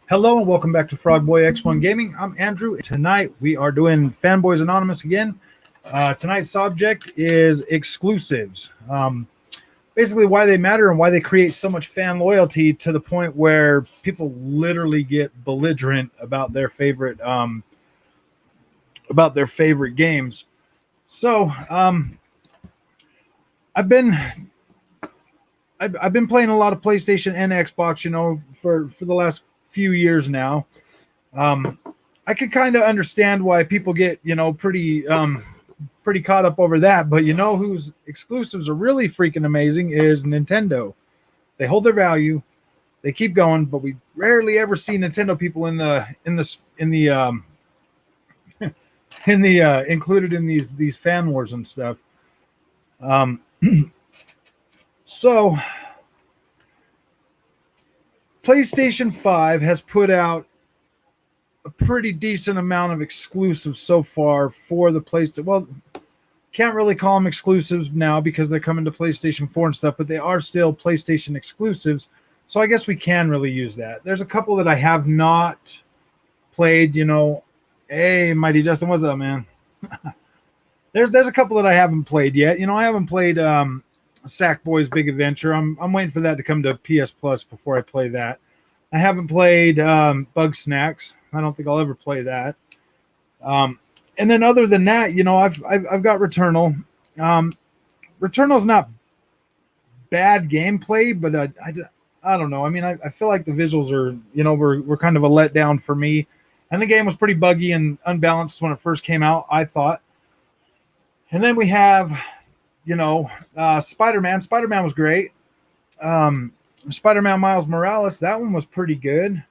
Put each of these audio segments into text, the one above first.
Hello and welcome back to Frogboy X1 Gaming. I'm Andrew. Tonight we are doing Fanboys Anonymous again. Tonight's subject is exclusives. Basically why they matter and why they create so much fan loyalty to the point where people literally get belligerent about their favorite games. So I've been playing a lot of PlayStation and Xbox, for the last few years now. I can kind of understand why people get, pretty caught up over that. But whose exclusives are really freaking amazing is Nintendo. They hold their value, they keep going, but we rarely ever see Nintendo people included in these fan wars and stuff. So PlayStation 5 has put out a pretty decent amount of exclusives so far for the PlayStation. Well, can't really call them exclusives now because they're coming to PlayStation 4 and stuff, but they are still PlayStation exclusives. So I guess we can really use that. There's a couple that I have not played, Hey, Mighty Justin, what's up, man? There's a couple that I haven't played yet. I haven't played Sackboy's Big Adventure. I'm waiting for that to come to PS Plus before I play that. I haven't played Bug Snacks. I don't think I'll ever play that. And then other than that, I've got Returnal. Returnal's not bad gameplay, but I don't know. I mean, I feel like the visuals are, were kind of a letdown for me. And the game was pretty buggy and unbalanced when it first came out, I thought. And then we have, Spider-Man. Spider-Man was great. Spider-Man Miles Morales, that one was pretty good.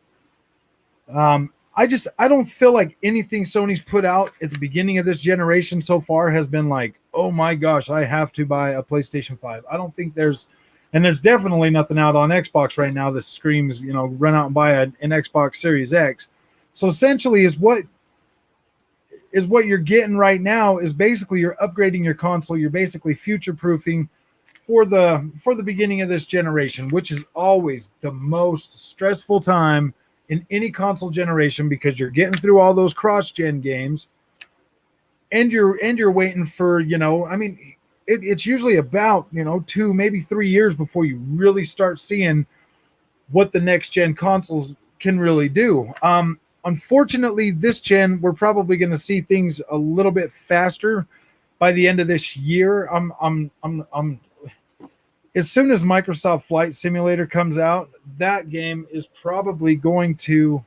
I don't feel like anything Sony's put out at the beginning of this generation so far has been like, oh my gosh, I have to buy a PlayStation 5. I don't think there's definitely nothing out on Xbox right now that screams, run out and buy an Xbox Series X. So essentially is what you're getting right now is basically you're upgrading your console. You're basically future-proofing for the beginning of this generation, which is always the most stressful time in any console generation because you're getting through all those cross-gen games and you're waiting for, it's usually about, 2, maybe 3 years before you really start seeing what the next gen consoles can really do. Unfortunately, this gen, we're probably going to see things a little bit faster by the end of this year. As soon as Microsoft Flight Simulator comes out, that game is probably going to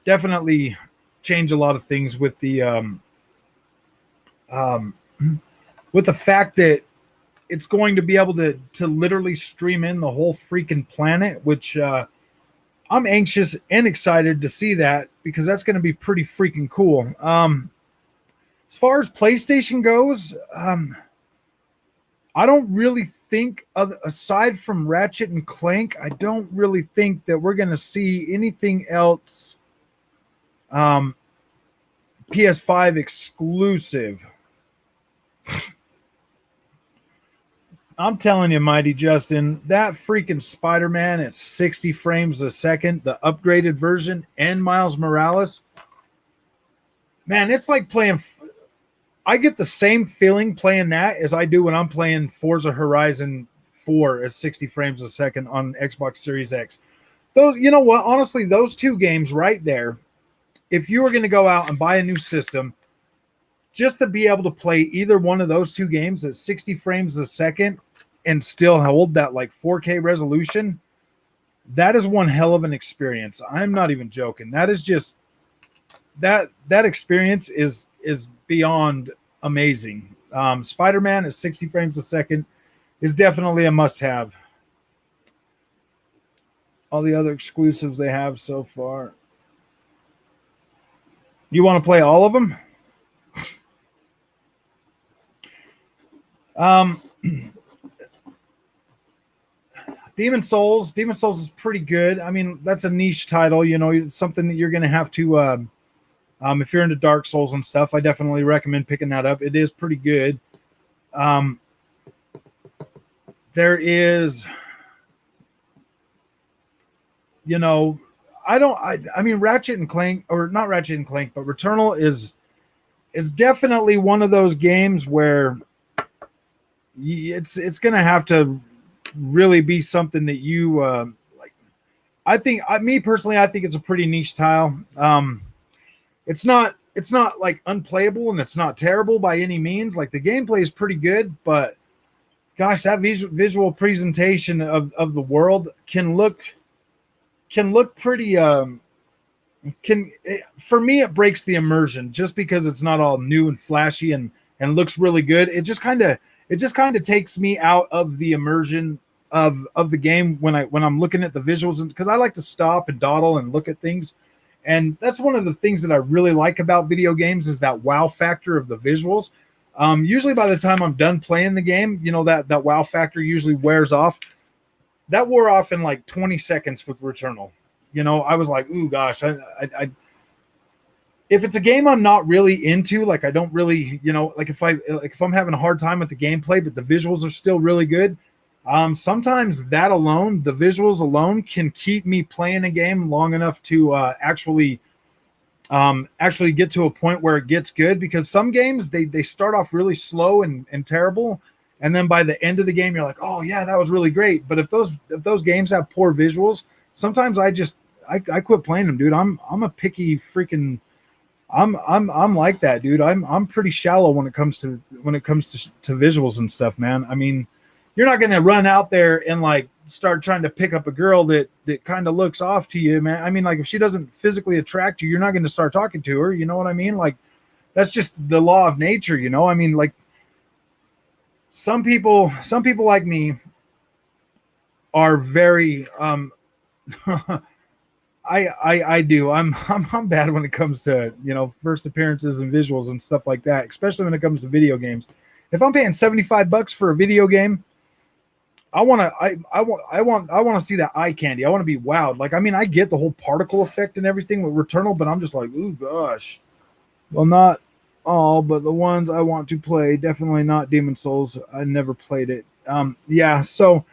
definitely change a lot of things with the fact that it's going to be able to literally stream in the whole freaking planet, which I'm anxious and excited to see that because that's going to be pretty freaking cool. As far as PlayStation goes, I don't really think, aside from Ratchet and Clank, I don't really think that we're going to see anything else PS5 exclusive. I'm telling you, Mighty Justin, that freaking Spider-Man at 60 frames a second, the upgraded version, and Miles Morales, man, it's like playing... I get the same feeling playing that as I do when I'm playing Forza Horizon 4 at 60 frames a second on Xbox Series X. Those, you know what? Honestly, those two games right there, if you were going to go out and buy a new system, just to be able to play either one of those two games at 60 frames a second and still hold that like 4K resolution, that is one hell of an experience. I'm not even joking. That is just that experience is beyond amazing. Spider-Man at 60 frames a second is definitely a must-have. All the other exclusives they have so far. You want to play all of them? Demon Souls is pretty good. I mean, that's a niche title, you know, it's something that you're going to have to if you're into Dark Souls and stuff, I definitely recommend picking that up. It is pretty good. There is, you know, I mean, Ratchet and Clank, or not Ratchet and Clank, but Returnal is definitely one of those games where it's going to have to really be something that you like. I think, me personally, I think it's a pretty niche tile. It's not like unplayable, and it's not terrible by any means. Like, the gameplay is pretty good, but gosh, that visual presentation of the world can look pretty for me, it breaks the immersion just because it's not all new and flashy and looks really good. It just kind of takes me out of the immersion of the game when I'm looking at the visuals, because I like to stop and dawdle and look at things. And that's one of the things that I really like about video games, is that wow factor of the visuals. Usually by the time I'm done playing the game, you know, that wow factor usually wears off. That wore off in like 20 seconds with Returnal. You know, I was like, ooh, gosh, I if it's a game I'm not really into, like, I don't really, you know, like if I'm having a hard time with the gameplay, but the visuals are still really good. Sometimes that alone, the visuals alone, can keep me playing a game long enough to actually get to a point where it gets good, because some games they start off really slow and terrible, and then by the end of the game you're like, oh yeah, that was really great. But if those games have poor visuals, sometimes I quit playing them, dude. I'm a picky freaking I'm like that, dude. I'm pretty shallow when it comes to visuals and stuff, man. I mean, you're not going to run out there and like start trying to pick up a girl that kind of looks off to you, man. I mean, like, if she doesn't physically attract you, you're not going to start talking to her. You know what I mean? Like, that's just the law of nature, you know? I mean, like, some people like me are very, I do. I'm bad when it comes to, you know, first appearances and visuals and stuff like that, especially when it comes to video games. If I'm paying $75 for a video game, I want to see that eye candy. I want to be wowed. Like, I mean, I get the whole particle effect and everything with Returnal, but I'm just like, ooh, gosh. Well, not all, but the ones I want to play, definitely not Demon Souls. I never played it. Yeah. So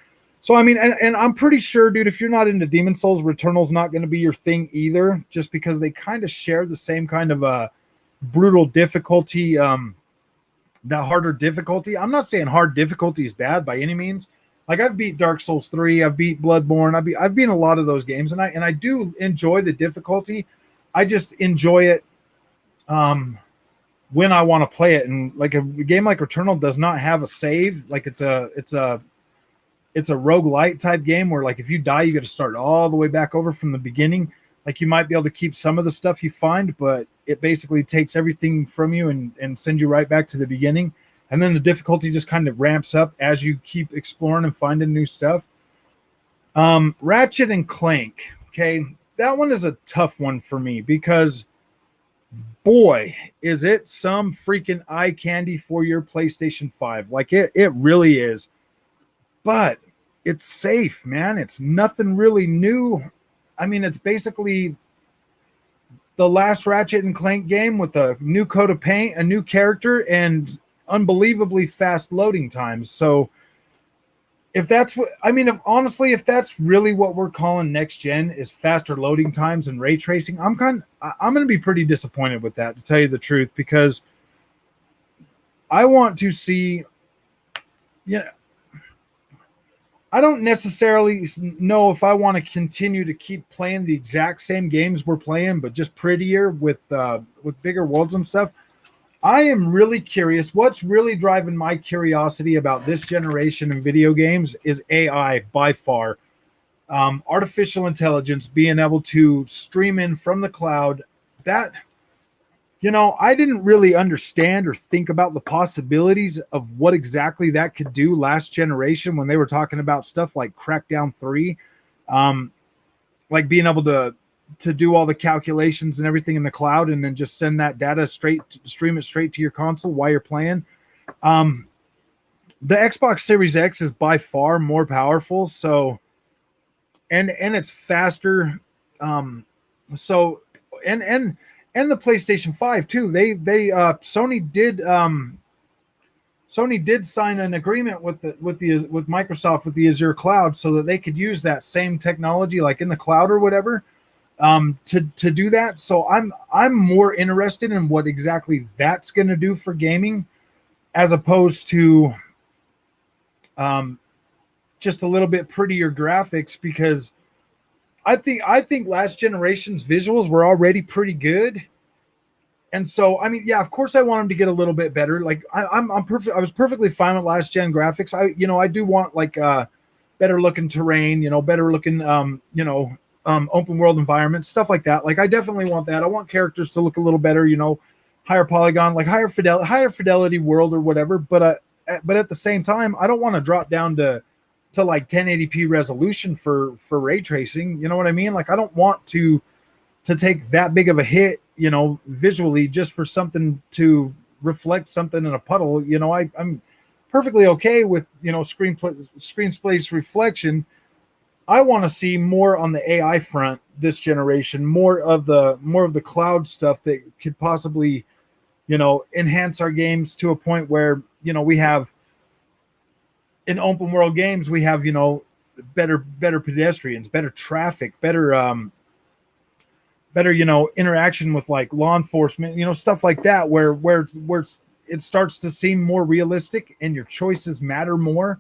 I mean, and I'm pretty sure, dude, if you're not into Demon Souls, Returnal's not going to be your thing either, just because they kind of share the same kind of brutal difficulty, that harder difficulty. I'm not saying hard difficulty is bad by any means. Like, I've beat Dark Souls 3, I've beat Bloodborne, I've beat a lot of those games, and I do enjoy the difficulty. I just enjoy it when I want to play it. And like, a game like Returnal does not have a save. Like, it's a roguelite type game where, like, if you die, you got to start all the way back over from the beginning. Like, you might be able to keep some of the stuff you find, but it basically takes everything from you and sends you right back to the beginning. And then the difficulty just kind of ramps up as you keep exploring and finding new stuff. Ratchet and Clank. Okay. That one is a tough one for me, because boy, is it some freaking eye candy for your PlayStation 5. Like, it really is. But it's safe, man. It's nothing really new. I mean, it's basically the last Ratchet and Clank game with a new coat of paint, a new character, and unbelievably fast loading times. So if that's what, I mean, if that's really what we're calling next gen, is faster loading times and ray tracing, I'm going to be pretty disappointed with that, to tell you the truth, because I want to see, you know, I don't necessarily know if I want to continue to keep playing the exact same games we're playing, but just prettier with bigger worlds and stuff. I am really curious. What's really driving my curiosity about this generation in video games is AI, by far. Artificial intelligence, being able to stream in from the cloud. That, you know, I didn't really understand or think about the possibilities of what exactly that could do last generation when they were talking about stuff like Crackdown 3. Like being able to do all the calculations and everything in the cloud, and then just send that data stream it straight to your console while you're playing. The Xbox Series X is by far more powerful. So and it's faster. So and the PlayStation 5 too. Sony did sign an agreement with Microsoft with the Azure cloud so that they could use that same technology like in the cloud or whatever to do that. So I'm more interested in what exactly that's going to do for gaming as opposed to just a little bit prettier graphics, because I think last generation's visuals were already pretty good. And so, I mean, yeah, of course, I want them to get a little bit better. Like, I'm perfect. I was perfectly fine with last gen graphics. I do want like better looking terrain, better looking, open world environments, stuff like that. Like, I definitely want that. I want characters to look a little better, higher polygon, like higher fidelity world or whatever. But at the same time, I don't want to drop down to like 1080p resolution for ray tracing. You know what I mean? Like, I don't want to take that big of a hit, visually, just for something to reflect something in a puddle. I'm perfectly okay with, screen space reflection. I want to see more on the AI front this generation, more of the cloud stuff that could possibly, enhance our games to a point where, we have in open world games, we have, better pedestrians, better traffic, better interaction with like law enforcement, stuff like that, where it starts to seem more realistic and your choices matter more.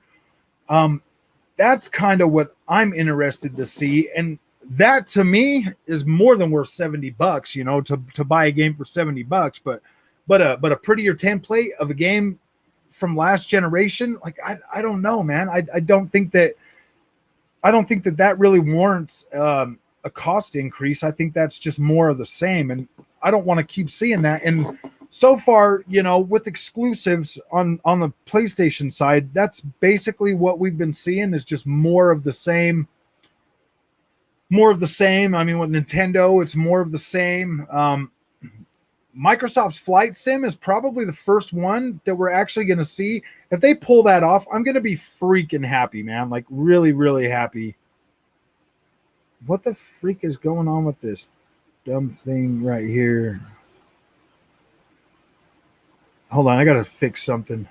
That's kind of what I'm interested to see, and that to me is more than worth $70, to buy a game for $70. But a prettier template of a game from last generation, like I don't know, man. I don't think that really warrants a cost increase. I think that's just more of the same, and I don't want to keep seeing that. And so far, with exclusives on the PlayStation side, that's basically what we've been seeing, is just more of the same. I mean, with Nintendo, it's more of the same. Microsoft's Flight Sim is probably the first one that we're actually going to see. If they pull that off, I'm going to be freaking happy, man. Like, really, really happy. What the freak is going on with this dumb thing right here? Hold on, I got to fix something.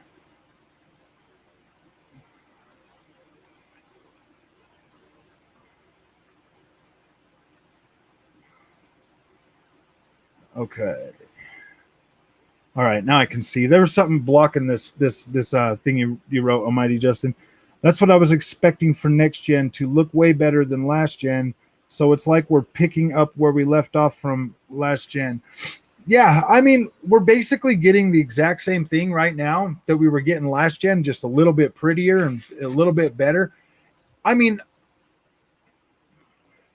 Okay. All right, now I can see. There was something blocking this thing you wrote, Almighty Justin. That's what I was expecting for next gen to look way better than last gen. So it's like we're picking up where we left off from last gen. Yeah, I mean, we're basically getting the exact same thing right now that we were getting last gen, just a little bit prettier and a little bit better. I mean,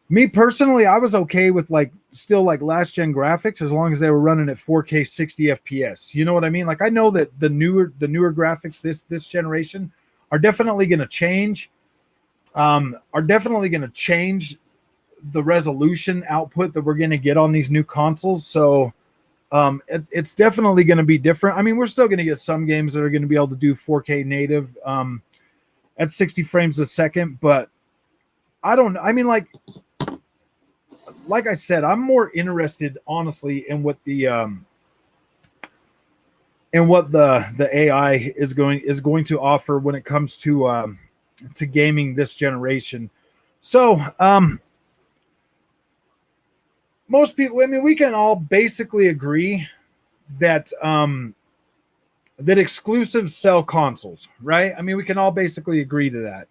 me personally, I was okay with still last gen graphics as long as they were running at 4K 60 FPS. You know what I mean? Like, I know that the newer graphics this generation are definitely going to change. Are definitely going to change the resolution output that we're going to get on these new consoles. So it's definitely going to be different. I mean, we're still going to get some games that are going to be able to do 4K native at 60 frames a second, but I mean, like I said, I'm more interested, honestly, in what the AI is going to offer when it comes to gaming this generation. So most people, I mean, we can all basically agree that that exclusives sell consoles, right? I mean, we can all basically agree to that.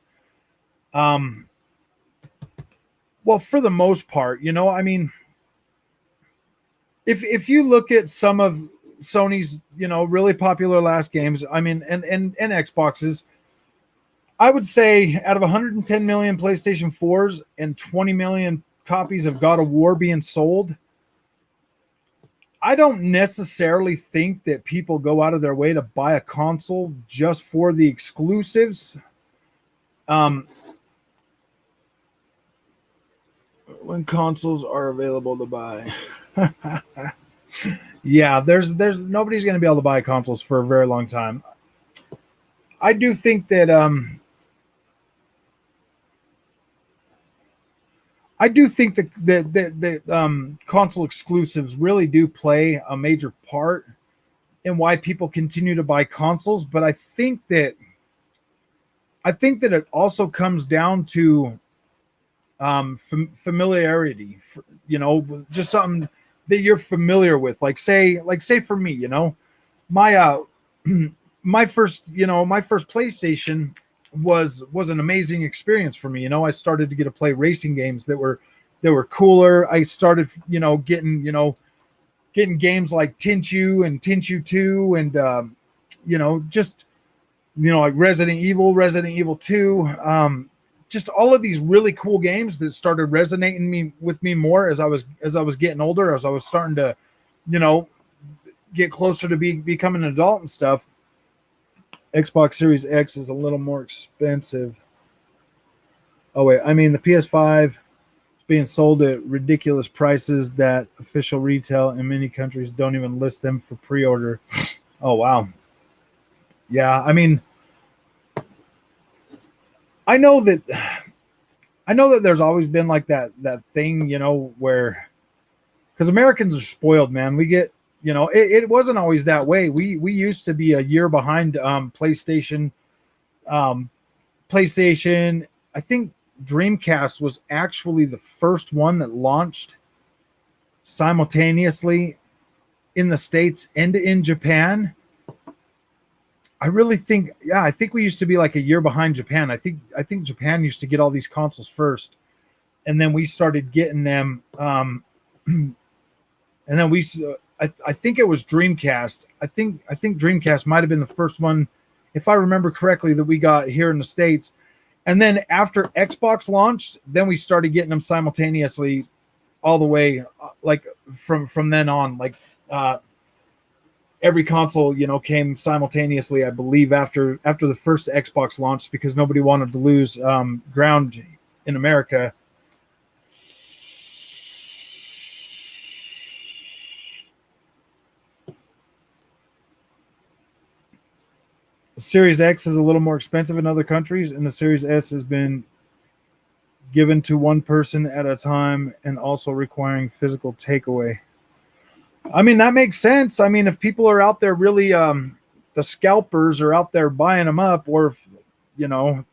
Well, for the most part, I mean, if you look at some of Sony's, really popular last games, I mean, and Xboxes, I would say out of 110 million PlayStation 4s and 20 million copies of God of War being sold, I don't necessarily think that people go out of their way to buy a console just for the exclusives. When consoles are available to buy. Yeah, there's nobody's going to be able to buy consoles for a very long time. I do think that I do think that console exclusives really do play a major part in why people continue to buy consoles. But I think that it also comes down to familiarity. Just something that you're familiar with. Like say for me, my my first PlayStation was an amazing experience for me. I started to get to play racing games that were cooler. I started, getting games like Tenchu and Tenchu 2 and just like Resident Evil 2, just all of these really cool games that started resonating with me more as I was getting older, as I was starting to, you know, get closer to becoming an adult and stuff. Xbox Series X is a little more expensive. Oh wait, I mean the PS5 is being sold at ridiculous prices that official retail in many countries don't even list them for pre-order. Oh wow. Yeah, I mean, I know that there's always been like that thing, where because Americans are spoiled, man. We get, it wasn't always that way. We used to be a year behind PlayStation. Um, PlayStation, I think Dreamcast was actually the first one that launched simultaneously in the States and in Japan. I really think, yeah, I think we used to be like a year behind Japan. I think Japan used to get all these consoles first, and then we started getting them. And then I think it was Dreamcast. I think Dreamcast might have been the first one, if I remember correctly, that we got here in the States. And then after Xbox launched, then we started getting them simultaneously, all the way, like from then on, like. Every console, came simultaneously, I believe, after the first Xbox launched, because nobody wanted to lose ground in America. The Series X is a little more expensive in other countries, and the Series S has been given to one person at a time and also requiring physical takeaway. I mean, that makes sense. I mean, if people are out there really, the scalpers are out there buying them up, or if, you know,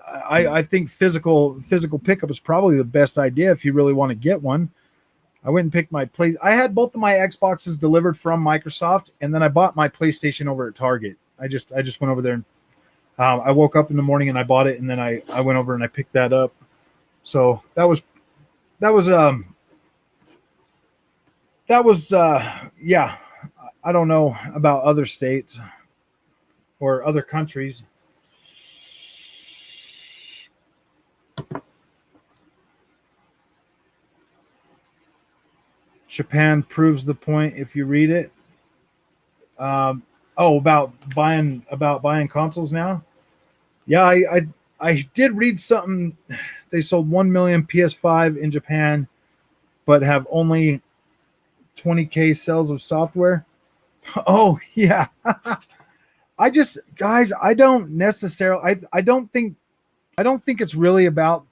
I think physical pickup is probably the best idea if you really want to get one. I went and picked my play. I had both of my Xboxes delivered from Microsoft, and then I bought my PlayStation over at Target. I just went over there and I woke up in the morning and I bought it, and then I went over and I picked that up. So that was yeah. I don't know about other states or other countries. Japan proves the point if you read it. Oh, about buying consoles now. Yeah, I did read something. They sold 1 million PS5 in Japan, but have only 20K sales of software. Oh yeah. Guys, I don't necessarily. I don't think it's really about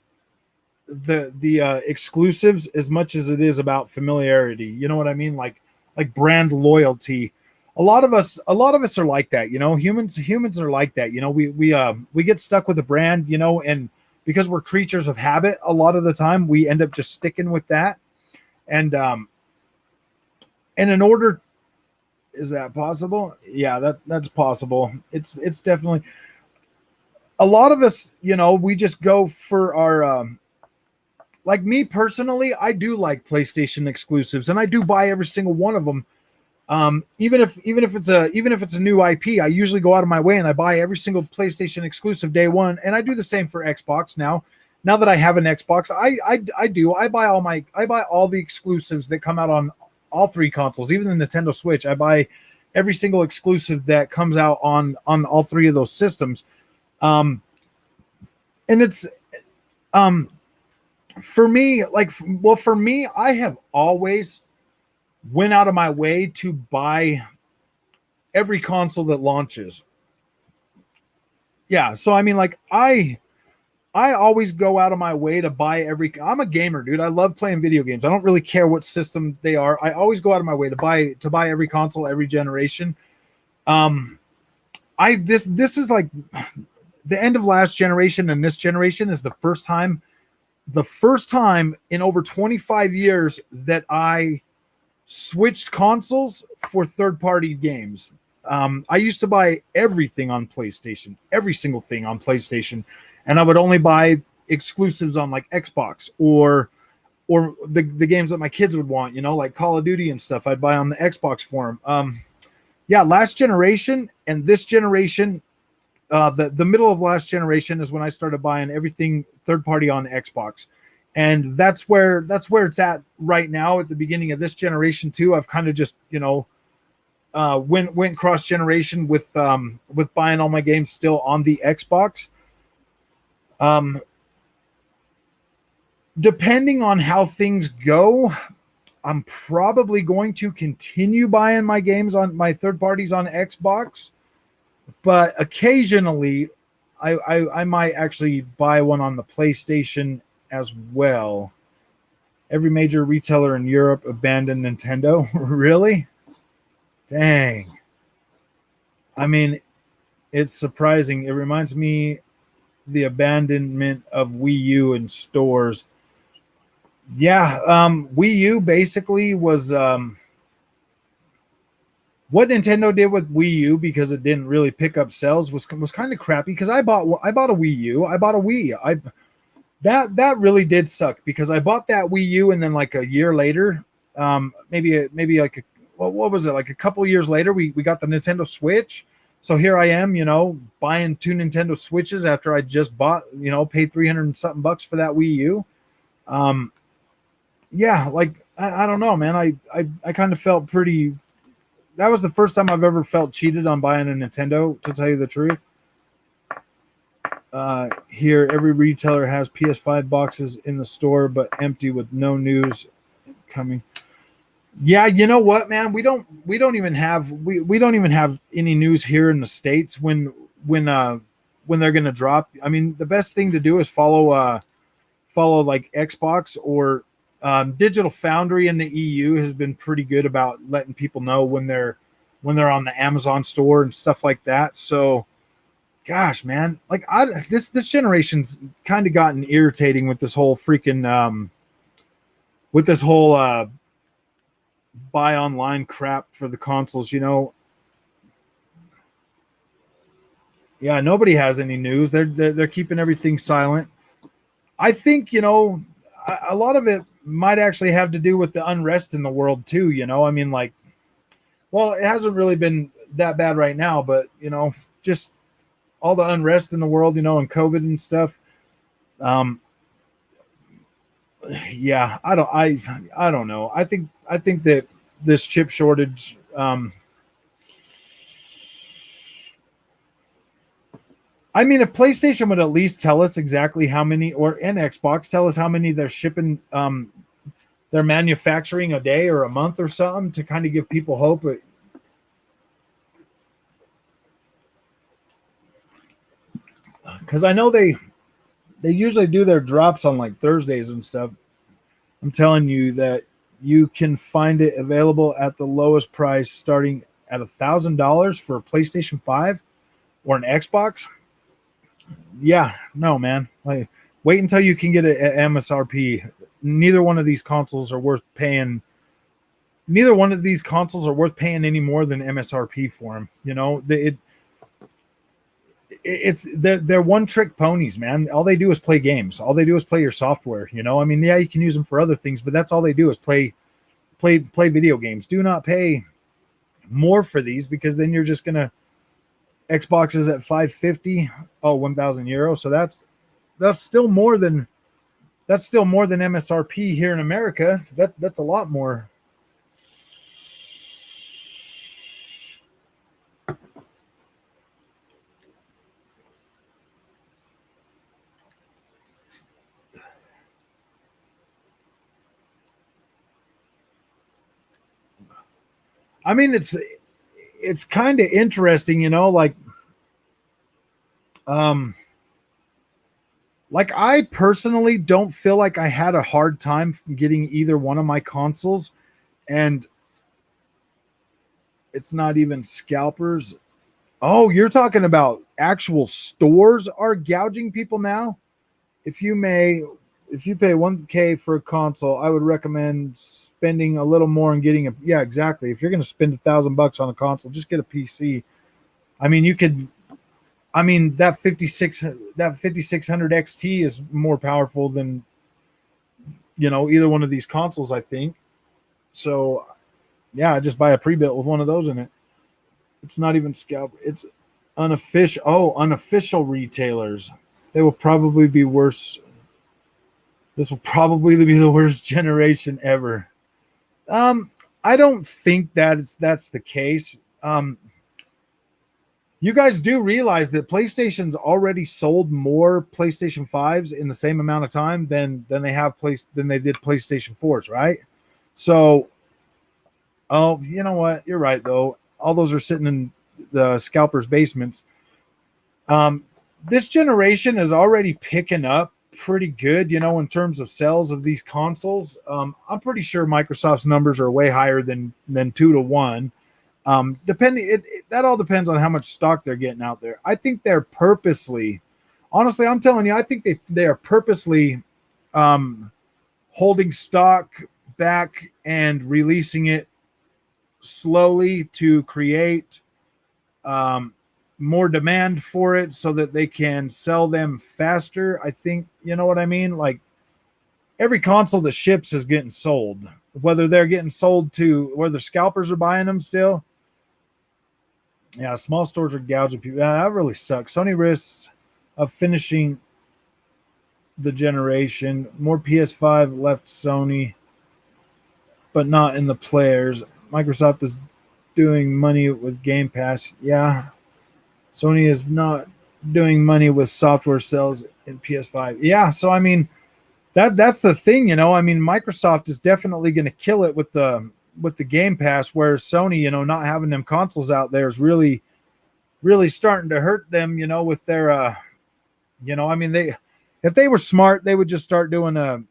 the exclusives as much as it is about familiarity. You know what I mean? Like brand loyalty. A lot of us are like that. Humans are like that. We get stuck with a brand. And because we're creatures of habit, a lot of the time we end up just sticking with that. And in order, is that possible? Yeah, that's possible. It's definitely a lot of us. We just go for our. Like me personally, I do like PlayStation exclusives, and I do buy every single one of them. Even if it's a new IP, I usually go out of my way and I buy every single PlayStation exclusive day one, and I do the same for Xbox now. Now that I have an Xbox, I buy all the exclusives that come out on all three consoles, even the Nintendo Switch. I buy every single exclusive that comes out on all three of those systems. Um, and it's for me, for me, I have always went out of my way to buy every console that launches. Yeah, so I mean, like I always go out of my way to buy I'm a gamer, dude. I love playing video games. I don't really care what system they are. I always go out of my way to buy every console, every generation. Um, this is like the end of last generation, and this generation is the first time in over 25 years that I switched consoles for third-party games. I used to buy everything on PlayStation, every single thing on PlayStation, and I would only buy exclusives on like Xbox or the games that my kids would want, like Call of Duty and stuff. I'd buy on the Xbox for them. Yeah, last generation and this generation, the middle of last generation is when I started buying everything third party on Xbox, and that's where it's at right now. At the beginning of this generation too, I've kind of just went cross generation with buying all my games still on the Xbox. Depending on how things go, I'm probably going to continue buying my games on my third parties on Xbox, but occasionally I might actually buy one on the PlayStation as well. Every major retailer in Europe abandoned Nintendo. Really? Dang. I mean, it's surprising. It reminds me the abandonment of Wii U in stores. Yeah, Wii U basically was what Nintendo did with Wii U, because it didn't really pick up sales, was kind of crappy. Because I bought a Wii U, I bought a Wii. That really did suck, because I bought that Wii U and then like a year later, maybe like what was it, like a couple years later, we got the Nintendo Switch. So here I am, buying 2 Nintendo Switches after I just bought, paid 300 and something bucks for that Wii U. Yeah, like I don't know, man. I kind of felt pretty. That was the first time I've ever felt cheated on buying a Nintendo, to tell you the truth. Here, every retailer has PS5 boxes in the store, but empty with no news coming. Yeah, you know what, man? We don't even have any news here in the States when they're gonna drop. I mean, the best thing to do is follow like Xbox or Digital Foundry in the EU has been pretty good about letting people know when they're on the Amazon store and stuff like that. So, gosh, man, like this generation's kind of gotten irritating with this whole freaking buy online crap for the consoles. Yeah, nobody has any news. They're keeping everything silent. I think a lot of it might actually have to do with the unrest in the world too. I mean, like, well, it hasn't really been that bad right now, but just all the unrest in the world, and COVID and stuff. Yeah, I don't know. I think that this chip shortage, I mean, if PlayStation would at least tell us exactly how many, and Xbox tell us how many they're shipping, they're manufacturing a day or a month or something, to kind of give people hope. Because I know they usually do their drops on like Thursdays and stuff. I'm telling you that you can find it available at the lowest price, starting at $1,000 for a PlayStation 5 or an Xbox. Yeah, no, man. Like, wait until you can get it at MSRP. Neither one of these consoles are worth paying. Neither one of these consoles are worth paying any more than MSRP for them. They're one trick ponies, man. All they do is play games. All they do is play your software. I mean, yeah, you can use them for other things, but that's all they do is play video games. Do not pay more for these, because then you're just gonna. Xbox is at 550. Oh, 1,000 euros. So that's still more than MSRP here in America. That's a lot more. I mean, it's kind of interesting, like Like, I personally don't feel like I had a hard time getting either one of my consoles, and it's not even scalpers. Oh, you're talking about actual stores are gouging people now? If you may, if you pay 1K for a console, I would recommend spending a little more and getting a, yeah, exactly. If you're going to spend $1,000 on a console, just get a PC. I mean, you could, I mean, that 5600 XT is more powerful than, either one of these consoles, I think. So, yeah, just buy a pre-built with one of those in it. It's not even scalp. It's unofficial. Oh, unofficial retailers. They will probably be worse. This will probably be the worst generation ever. Um, I don't think that's the case. You guys do realize that PlayStation's already sold more PlayStation 5s in the same amount of time than they did PlayStation 4s, right? So, oh, you know what? You're right though. All those are sitting in the scalpers' basements. This generation is already picking up pretty good, in terms of sales of these consoles. I'm pretty sure Microsoft's numbers are way higher than 2 to 1. That all depends on how much stock they're getting out there. I think they're purposely, honestly, I'm telling you, I think they are purposely holding stock back and releasing it slowly to create more demand for it so that they can sell them faster. I think, you know what I mean? Like, every console that ships is getting sold, whether they're getting sold to whether scalpers are buying them still. Yeah, small stores are gouging people. Yeah, that really sucks. Sony risks of finishing the generation. More PS5 left Sony, but not in the players. Microsoft is doing money with Game Pass. Yeah, Sony is not doing money with software sales in PS5. Yeah, so I mean, that's the thing, I mean, Microsoft is definitely going to kill it with the Game Pass, where Sony, not having them consoles out there is really, really starting to hurt them, with their, I mean, if they were smart, they would just start doing a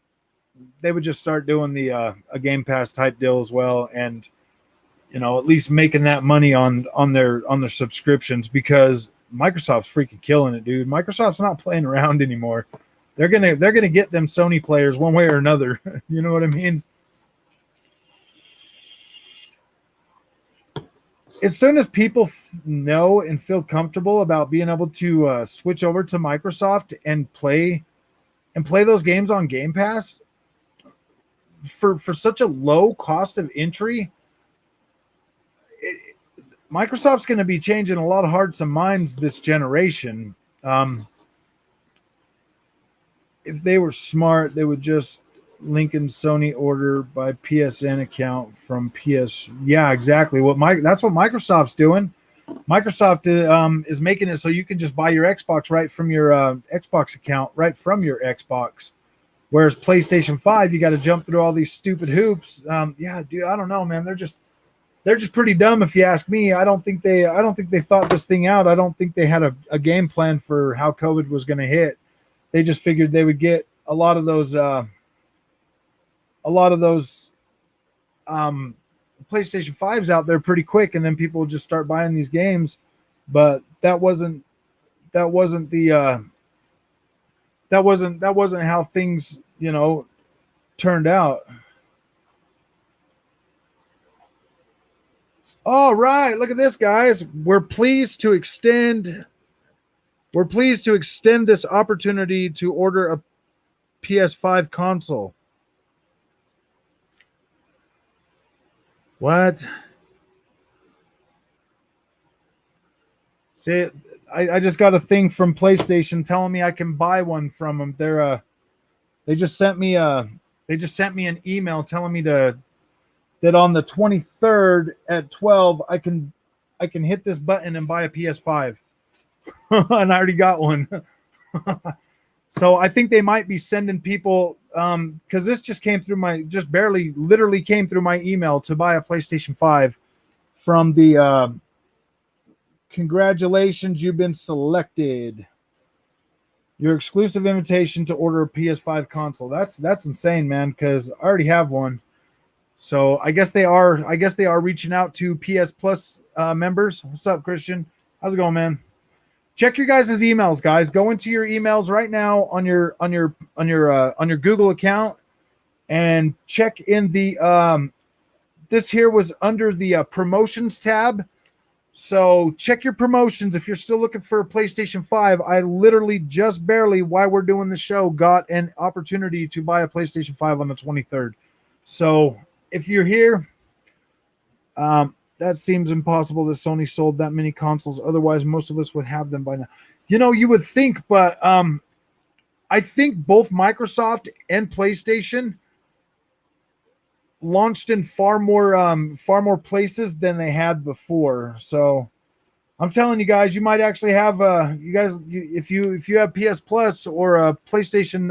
Game Pass type deal as well, and at least making that money on their subscriptions, because Microsoft's freaking killing it, dude. Microsoft's not playing around anymore. They're gonna get them Sony players one way or another. You know what I mean? As soon as people know and feel comfortable about being able to switch over to Microsoft and play those games on Game Pass for such a low cost of entry, Microsoft's going to be changing a lot of hearts and minds this generation. If they were smart, they would just link in Sony order by PSN account from PS. Yeah, exactly. That's what Microsoft's doing. Microsoft is making it so you can just buy your Xbox right from your Xbox account, right from your Xbox. Whereas PlayStation 5, you got to jump through all these stupid hoops. Yeah, dude, I don't know, man. They're just pretty dumb, if you ask me. I don't think they thought this thing out. I don't think they had a game plan for how COVID was going to hit. They just figured they would get a lot of those PlayStation 5s out there pretty quick, and then people would just start buying these games. But that wasn't how things, turned out. All right, look at this, guys. We're pleased to extend this opportunity to order a PS5 console. What? See, I just got a thing from PlayStation telling me I can buy one from them. They just sent me an email telling me that on the 23rd at 12 I can hit this button and buy a PS5. And I already got one. So I think they might be sending people, because this just literally came through my email to buy a PlayStation 5 from the congratulations, you've been selected. Your exclusive invitation to order a PS5 console. That's insane, man, because I already have one. So I guess they are. I guess they are reaching out to PS Plus members. What's up, Christian? How's it going, man? Check your guys' emails, guys. Go into your emails right now on your Google account and check in the this here was under the promotions tab. So check your promotions if you're still looking for a PlayStation 5. I literally just barely, while we're doing the show, got an opportunity to buy a PlayStation 5 on the 23rd. So if you're here, that seems impossible that Sony sold that many consoles. Otherwise, most of us would have them by now. You know, you would think, but I think both Microsoft and PlayStation launched in far more places than they had before. So I'm telling you guys, you might actually have if you have PS Plus or a PlayStation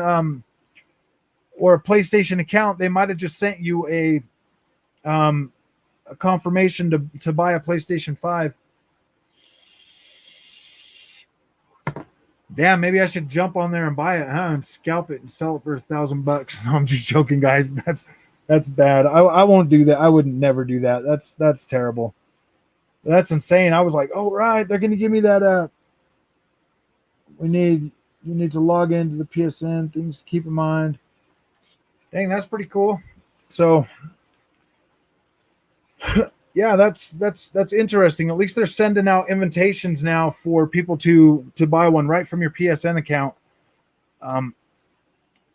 account, they might have just sent you a confirmation to buy a PlayStation 5. Damn, maybe I should jump on there and buy it, huh? And scalp it and sell it for $1,000. No, I'm just joking, guys. That's bad. I won't do that. I would never do that. That's terrible. That's insane. I was like, oh right, they're gonna give me that. You need to log into the PSN. Things to keep in mind. Dang, that's pretty cool. So yeah, that's interesting. At least they're sending out invitations now for people to buy one right from your PSN account.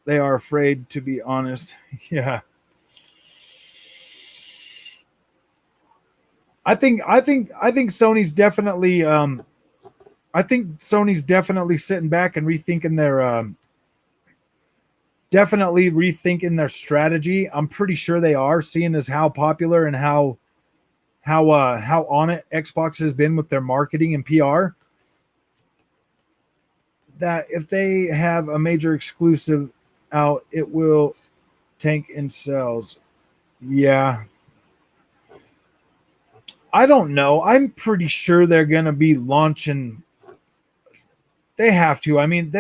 They are afraid, to be honest. Yeah. I think Sony's definitely sitting back and rethinking their strategy. I'm pretty sure they are, seeing as how popular and how on it Xbox has been with their marketing and PR. That if they have a major exclusive out, it will tank in sales. Yeah. I don't know. I'm pretty sure they're going to be launching. They have to. I mean,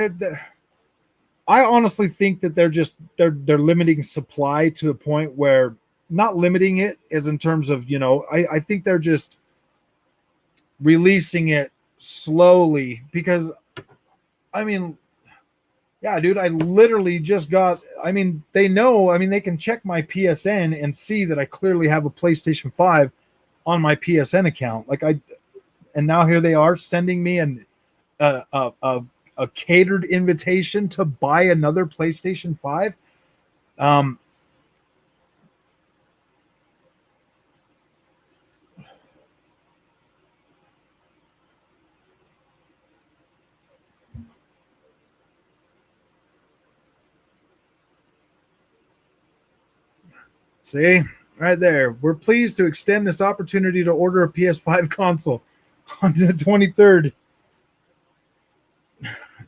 I honestly think that they're limiting supply to a point where, not limiting it as in terms of, I think they're just releasing it slowly because, I mean, yeah, dude, I literally just got, they know, they can check my PSN and see that I clearly have a PlayStation 5 on my PSN account. And now here they are sending me a catered invitation to buy another PlayStation 5. See, right there. We're pleased to extend this opportunity to order a PS5 console on the 23rd.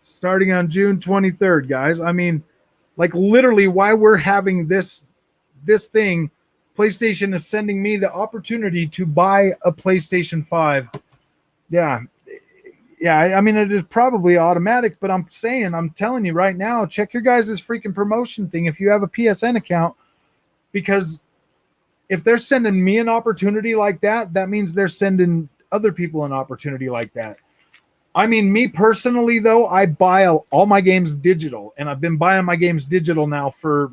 Starting on June 23rd, guys. Literally, why we're having this thing, PlayStation is sending me the opportunity to buy a PlayStation 5. Yeah. It is probably automatic, but I'm telling you right now, check your guys' freaking promotion thing if you have a PSN account, because if they're sending me an opportunity like that, that means they're sending other people an opportunity like that. Me personally, though, I buy all my games digital, and I've been buying my games digital now for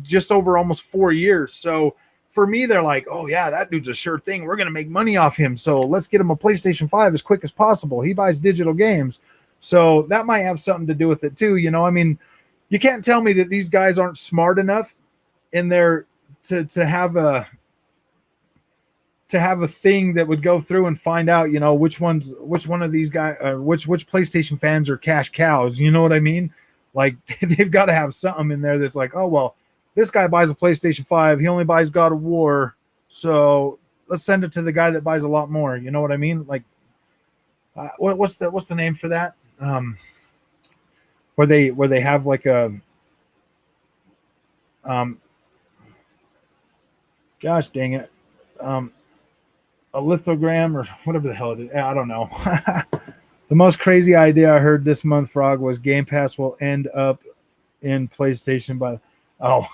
just over almost 4 years. So for me, they're like, oh yeah, that dude's a sure thing. We're going to make money off him. So let's get him a PlayStation 5 as quick as possible. He buys digital games. So that might have something to do with it too. You can't tell me that these guys aren't smart enough in their to have a thing that would go through and find out, which one of these guys, which PlayStation fans are cash cows. You know what I mean? Like they've got to have something in there that's like, oh, well, this guy buys a PlayStation 5. He only buys God of War. So let's send it to the guy that buys a lot more. You know what I mean? Like, what's the name for that? Where they have like a, gosh dang it. A lithogram or whatever the hell it is. I don't know. The most crazy idea I heard this month, Frog, was Game Pass will end up in PlayStation by. Oh,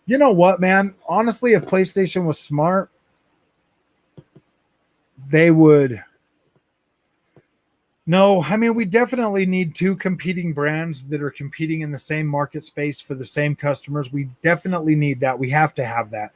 you know what, man? Honestly, if PlayStation was smart, they would. No, I mean, we definitely need two competing brands that are competing in the same market space for the same customers. We definitely need that. We have to have that.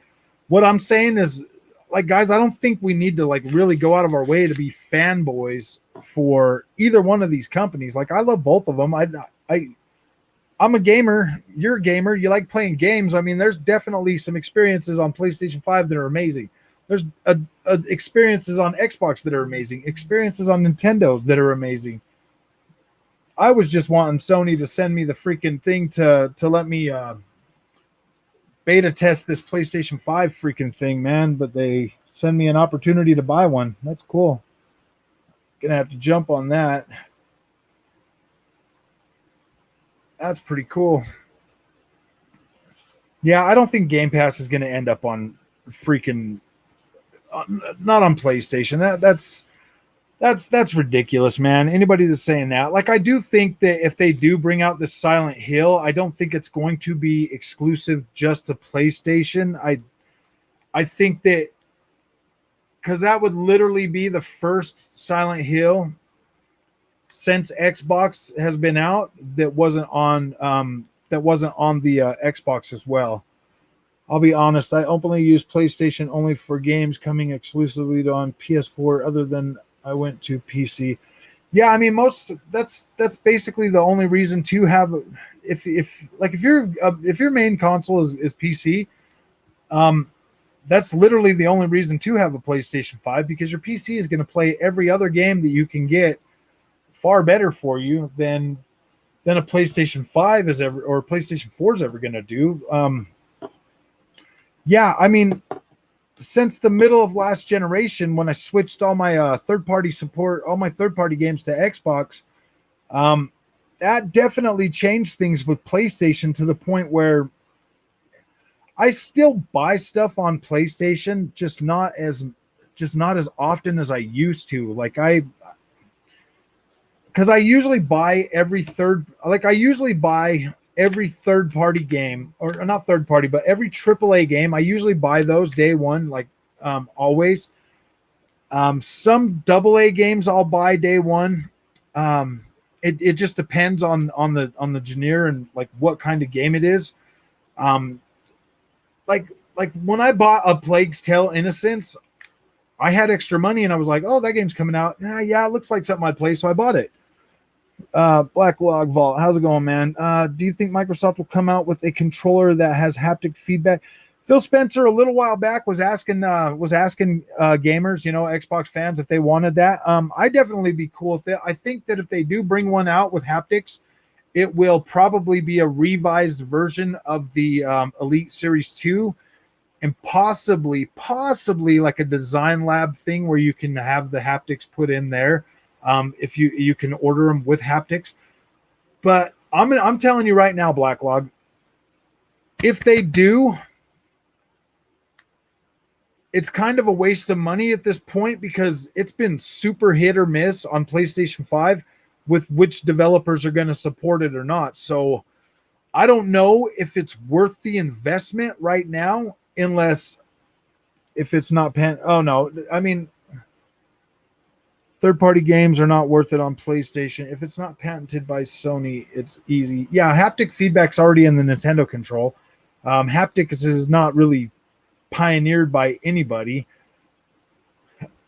What I'm saying is, like, guys, I don't think we need to like really go out of our way to be fanboys for either one of these companies. Like, I love both of them. I'm a gamer. You're a gamer. You like playing games. I mean, there's definitely some experiences on PlayStation 5 that are amazing. There's experiences on Xbox that are amazing. Experiences on Nintendo that are amazing. I was just wanting Sony to send me the freaking thing to let me beta test this PlayStation 5 freaking thing, man. But they send me an opportunity to buy one. That's cool. Gonna have to jump on that. That's pretty cool. Yeah, I don't think Game Pass is going to end up on freaking not on PlayStation. That's ridiculous, man. Anybody that's saying that, like, I do think that if they do bring out this Silent Hill, I don't think it's going to be exclusive just to PlayStation. I think that because that would literally be the first Silent Hill since Xbox has been out that wasn't on the Xbox as well. I'll be honest, I openly use PlayStation only for games coming exclusively on PS4 other than I went to PC. Yeah, I mean that's basically the only reason to have if your main console is PC, that's literally the only reason to have a PlayStation 5 because your PC is going to play every other game that you can get far better for you than a PlayStation 5 is ever or PlayStation 4 is ever going to do. Yeah, I mean, since the middle of last generation, when I switched all my third-party support, all my third-party games to Xbox, that definitely changed things with PlayStation to the point where I still buy stuff on PlayStation, just not as often as I used to. Like because I usually buy every third party game, or not third party, but every AAA game. I usually buy those day one, like always. Some AA games I'll buy day one. It just depends on the genre and like what kind of game it is. Like when I bought A Plague's Tale: Innocence, I had extra money and I was like, oh, that game's coming out. Yeah, it looks like something I'd play, so I bought it. Black Log Vault, how's it going, man? Do you think Microsoft will come out with a controller that has haptic feedback? Phil Spencer a little while back was asking gamers, Xbox fans, if they wanted that. I'd definitely be cool with it. I think that if they do bring one out with haptics, it will probably be a revised version of the Elite Series 2 and possibly like a design lab thing where you can have the haptics put in there. If you can order them with haptics, but I'm telling you right now, Blacklog, if they do, it's kind of a waste of money at this point because it's been super hit or miss on PlayStation 5 with which developers are going to support it or not. So I don't know if it's worth the investment right now, unless if it's not oh no, I mean, third-party games are not worth it on PlayStation. If it's not patented by Sony, it's easy. Yeah, haptic feedback's already in the Nintendo control. Haptics is not really pioneered by anybody.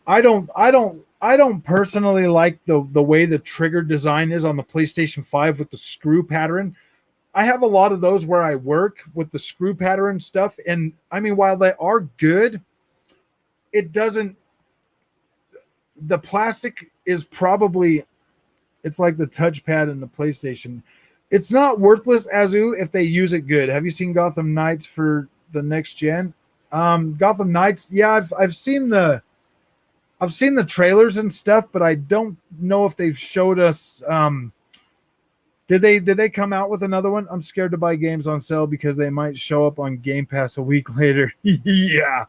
I don't personally like the way the trigger design is on the PlayStation 5 with the screw pattern. I have a lot of those where I work with the screw pattern stuff, and I mean, while they are good, it doesn't. The plastic is probably, it's like the touchpad in the PlayStation. It's not worthless, Azu, if they use it good. Have you seen Gotham Knights for the next gen? Gotham Knights, yeah, I've seen the trailers and stuff, but I don't know if they've showed us. Did they come out with another one? I'm scared to buy games on sale because they might show up on Game Pass a week later. Yeah.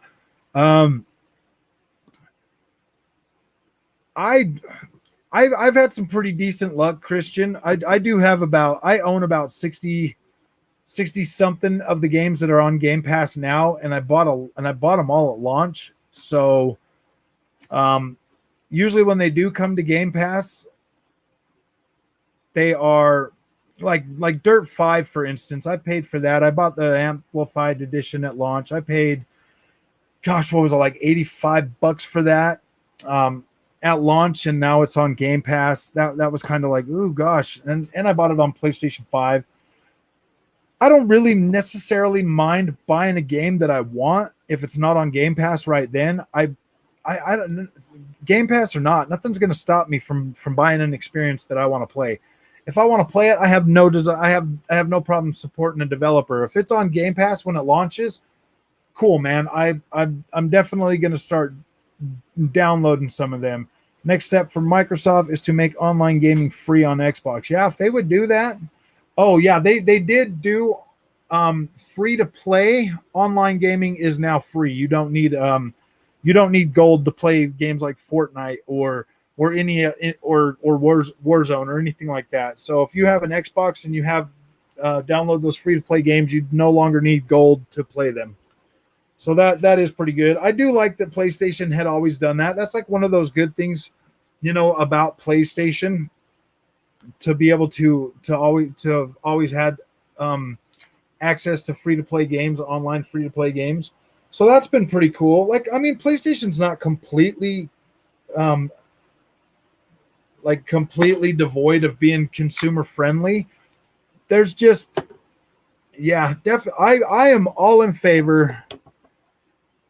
I I've had some pretty decent luck, Christian. I do have I own about 60 something of the games that are on Game Pass now, and I bought them all at launch. So usually when they do come to Game Pass, they are like Dirt 5, for instance. I paid for that. I bought the Amplified Edition at launch. I paid, gosh, what was it, like $85 for that at launch, and now it's on Game Pass. That was kind of like, ooh, gosh. And I bought it on PlayStation 5. I don't really necessarily mind buying a game that I want if it's not on Game Pass right then. I don't, Game Pass or not, nothing's going to stop me from buying an experience that I want to play. If I want to play it, I have no desire. I have no problem supporting a developer. If it's on Game Pass when it launches, cool, man. I'm definitely going to start downloading some of them. Next step for Microsoft is to make online gaming free on Xbox. Yeah, if they would do that. Oh yeah, they did do free to play online gaming is now free. You don't need gold to play games like Fortnite or any or Warzone or anything like that. So if you have an Xbox and you have download those free to play games, you no longer need gold to play them. So that is pretty good. I do like that PlayStation had always done that. That's like one of those good things, about PlayStation, to be able to have always had access to free to play games, online free to play games. So that's been pretty cool. Like, I mean, PlayStation's not completely completely devoid of being consumer friendly. There's just, yeah, definitely. I am all in favor.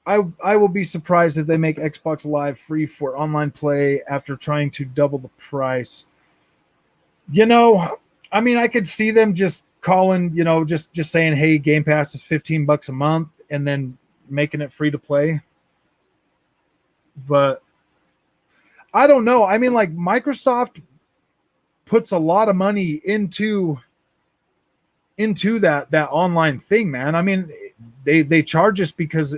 I will be surprised if they make Xbox Live free for online play after trying to double the price. I mean, I could see them just calling, just saying, hey, Game Pass is $15 a month, and then making it free to play. But I don't know. I mean, like, Microsoft puts a lot of money into that online thing, man. I mean, they charge us because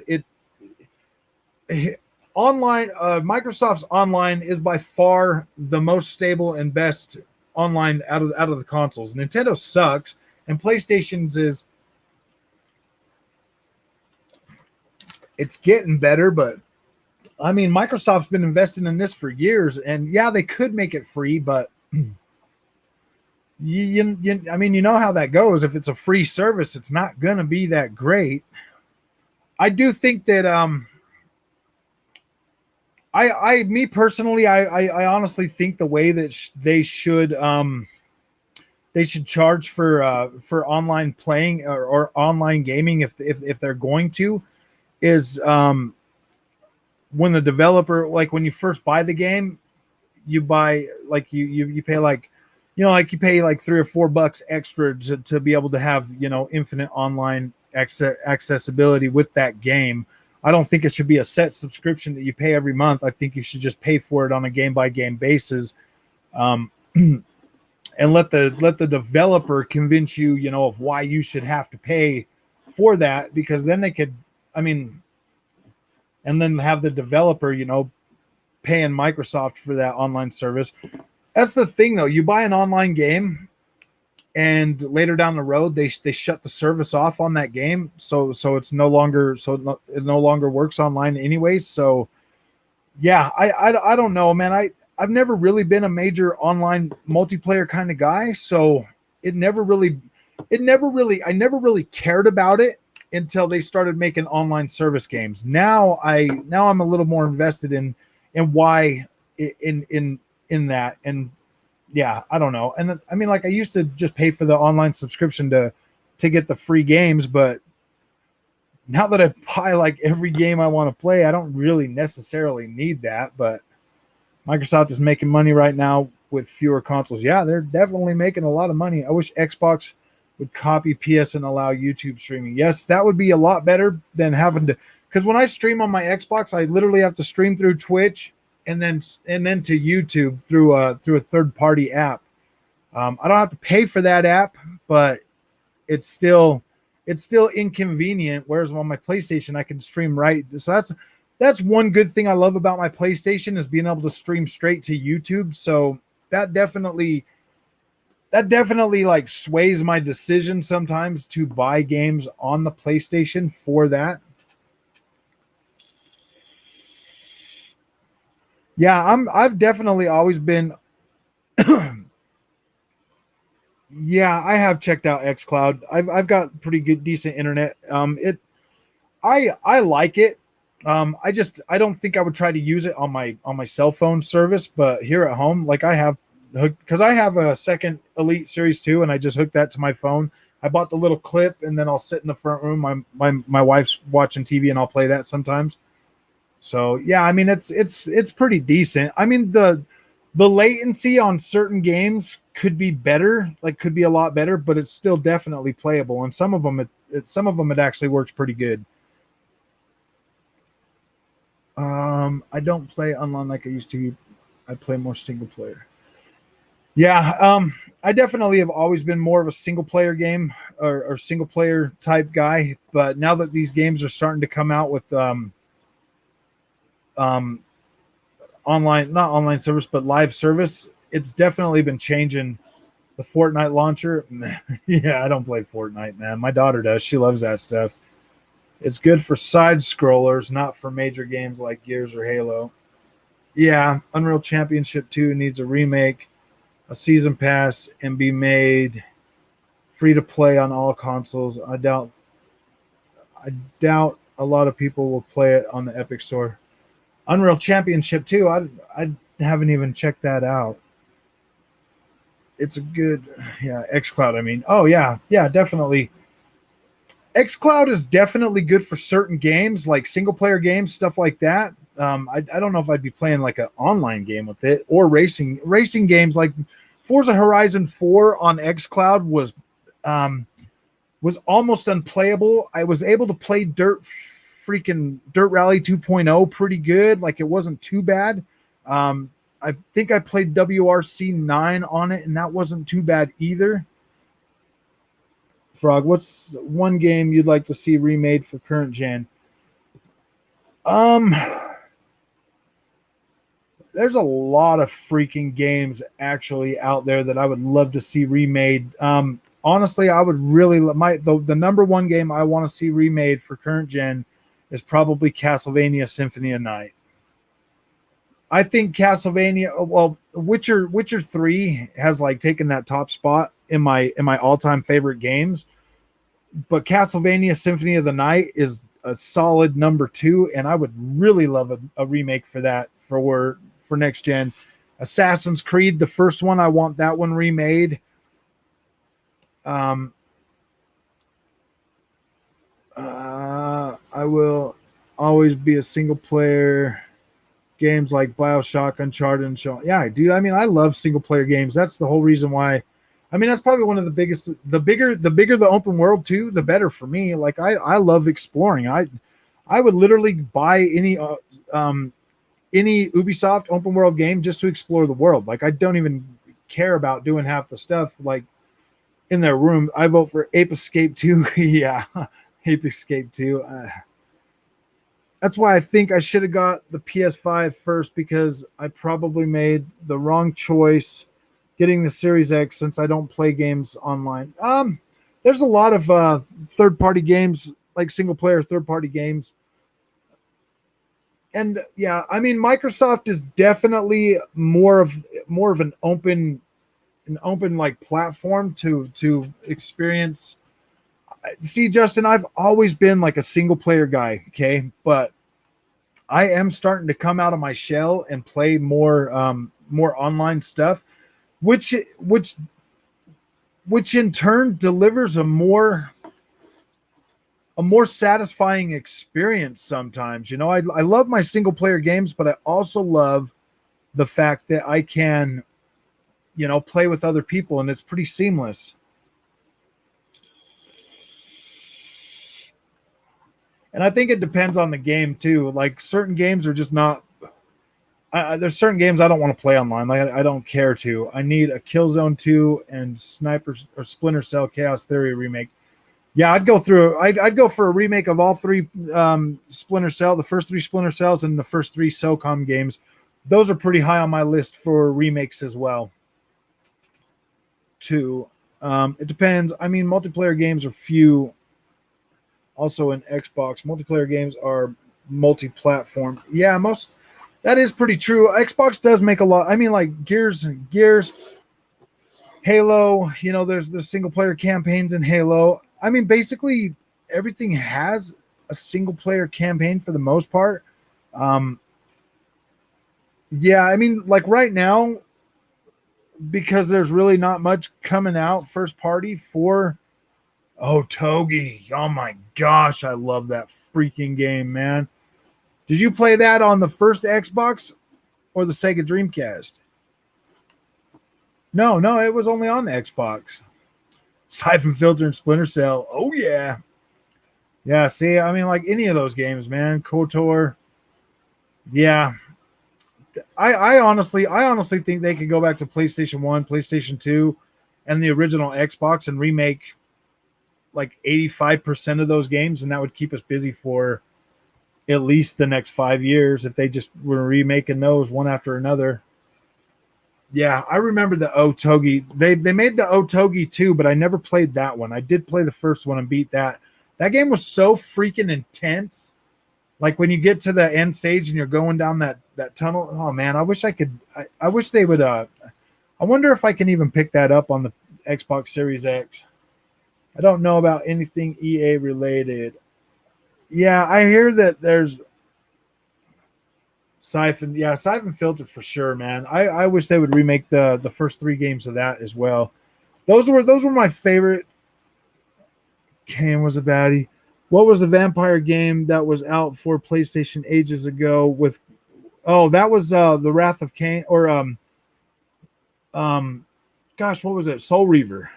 online Microsoft's online is by far the most stable and best online out of the consoles. Nintendo sucks, and PlayStation's it's getting better, but I mean, Microsoft's been investing in this for years, and yeah, they could make it free, but I mean, you know how that goes. If it's a free service, it's not gonna be that great. I do think that me personally, I honestly think the way that they should charge for online playing or online gaming, if they're going to, is when the developer, like, when you first buy the game, you buy, like, you pay, like, you pay like $3 or $4 extra to be able to have, infinite online accessibility with that game. I don't think it should be a set subscription that you pay every month. I think you should just pay for it on a game by game basis, and let the developer convince you, of why you should have to pay for that, because then they could, I mean, and then have the developer, paying Microsoft for that online service. That's the thing, though. You buy an online game, and later down the road, they shut the service off on that game, so it no longer works online anyways. So, yeah, I don't know, man. I've never really been a major online multiplayer kind of guy, so I never really cared about it until they started making online service games. Now I'm a little more invested in why in that. And yeah, I don't know. And I mean, like, I used to just pay for the online subscription to get the free games, but now that I buy like every game I want to play, I don't really necessarily need that. But Microsoft is making money right now with fewer consoles. Yeah, they're definitely making a lot of money. I wish Xbox would copy PS and allow YouTube streaming. Yes, that would be a lot better than having to, because when I stream on my Xbox, I literally have to stream through Twitch and then to YouTube through a third party app. I don't have to pay for that app, but it's still inconvenient. Whereas on my PlayStation, I can stream right. So that's one good thing I love about my PlayStation is being able to stream straight to YouTube. So that definitely like sways my decision sometimes to buy games on the PlayStation for that. Yeah, I've definitely always been yeah, I have checked out xCloud. I've got pretty good decent internet. I like it. I don't think I would try to use it on my cell phone service, but here at home, like I have hooked because I have a second Elite Series 2 and I just hooked that to my phone. I bought the little clip and then I'll sit in the front room. My wife's watching TV and I'll play that sometimes. So yeah, I mean it's pretty decent. I mean the latency on certain games could be better, like could be a lot better, but it's still definitely playable. And some of them it actually works pretty good. I don't play online like I used to. I play more single player. Yeah, I definitely have always been more of a single player game or single player type guy. But now that these games are starting to come out with um, online, not online service, but live service, it's definitely been changing the Fortnite launcher. Yeah, I don't play Fortnite, man. My daughter does. She loves that stuff. It's good for side scrollers, not for major games like Gears or Halo. Yeah, Unreal Championship 2 needs a remake, a season pass, and be made free to play on all consoles. I doubt a lot of people will play it on the Epic Store. Unreal Championship 2, I haven't even checked that out. It's a good, yeah, xCloud. I mean, oh yeah, yeah, definitely. xCloud is definitely good for certain games, like single player games, stuff like that. I don't know if I'd be playing like an online game with it or racing games like Forza Horizon 4 on xCloud was almost unplayable. I was able to play Dirt Rally 2.0 pretty good. Like it wasn't too bad. I think I played WRC 9 on it, and that wasn't too bad either. Frog, what's one game you'd like to see remade for current gen? Um, there's a lot of freaking games actually out there that I would love to see remade. Honestly, I would really the number one game I want to see remade for current gen is probably Castlevania Symphony of Night. I think Castlevania, well, Witcher 3 has like taken that top spot in my all-time favorite games, but Castlevania Symphony of the Night is a solid number 2, and I would really love a remake for that for next gen. Assassin's Creed, the first one, I want that one remade. Um, I will always be a single player. Games like BioShock, Uncharted, and so yeah, dude. I mean, I love single player games. That's the whole reason why. I mean, that's probably one of the biggest. The bigger the open world too, the better for me. Like I love exploring. I would literally buy any Ubisoft open world game just to explore the world. Like I don't even care about doing half the stuff like in their room. I vote for Ape Escape 2. Yeah, Ape Escape 2. That's why I think I should have got the PS5 first because I probably made the wrong choice getting the Series X since I don't play games online. There's a lot of third-party games, like single-player third-party games. And yeah, I mean Microsoft is definitely more of an open like platform to experience. See, Justin, I've always been like a single player guy, okay, but I am starting to come out of my shell and play more online stuff, which which which in turn delivers a more satisfying experience sometimes. I love my single player games, but I also love the fact that I can, play with other people and it's pretty seamless. And I think it depends on the game too. Like certain games are just not. There's certain games I don't want to play online. Like I don't care to. I need a Killzone 2 and Sniper or Splinter Cell Chaos Theory remake. Yeah, I'd go through. I'd go for a remake of all three Splinter Cell, the first three Splinter Cells, and the first three SOCOM games. Those are pretty high on my list for remakes as well. Too. It depends. I mean, multiplayer games are few. Also, in Xbox, multiplayer games are multi-platform. Yeah, most that is pretty true. Xbox does make a lot. I mean, like Gears, Halo. You know, there's the single-player campaigns in Halo. I mean, basically everything has a single-player campaign for the most part. Um, yeah, I mean, like right now, because there's really not much coming out first party for. Oh, Togi. Oh my gosh, I love that freaking game, man. Did you play that on the first Xbox or the Sega Dreamcast? No, no, it was only on the Xbox. Siphon Filter and Splinter Cell. Oh yeah. Yeah, see, I mean like any of those games, man. KOTOR. Yeah. I honestly think they could go back to PlayStation 1, PlayStation 2, and the original Xbox and remake like 85% of those games, and that would keep us busy for at least the next 5 years if they just were remaking those one after another. Yeah, I remember the Otogi. They made the Otogi too, but I never played that one. I did play the first one and beat that. That game was so freaking intense. Like when you get to the end stage and you're going down that tunnel. Oh man, I wish I could. I wish they would. I wonder if I can even pick that up on the Xbox Series X. I don't know about anything EA related. Yeah, I hear that there's Siphon. Yeah, Siphon Filter for sure, man. I wish they would remake the first three games of that as well. Those were my favorite. Game was a baddie. What was the vampire game that was out for PlayStation ages ago with oh that was the Wrath of Cain or um gosh, what was it? Soul Reaver.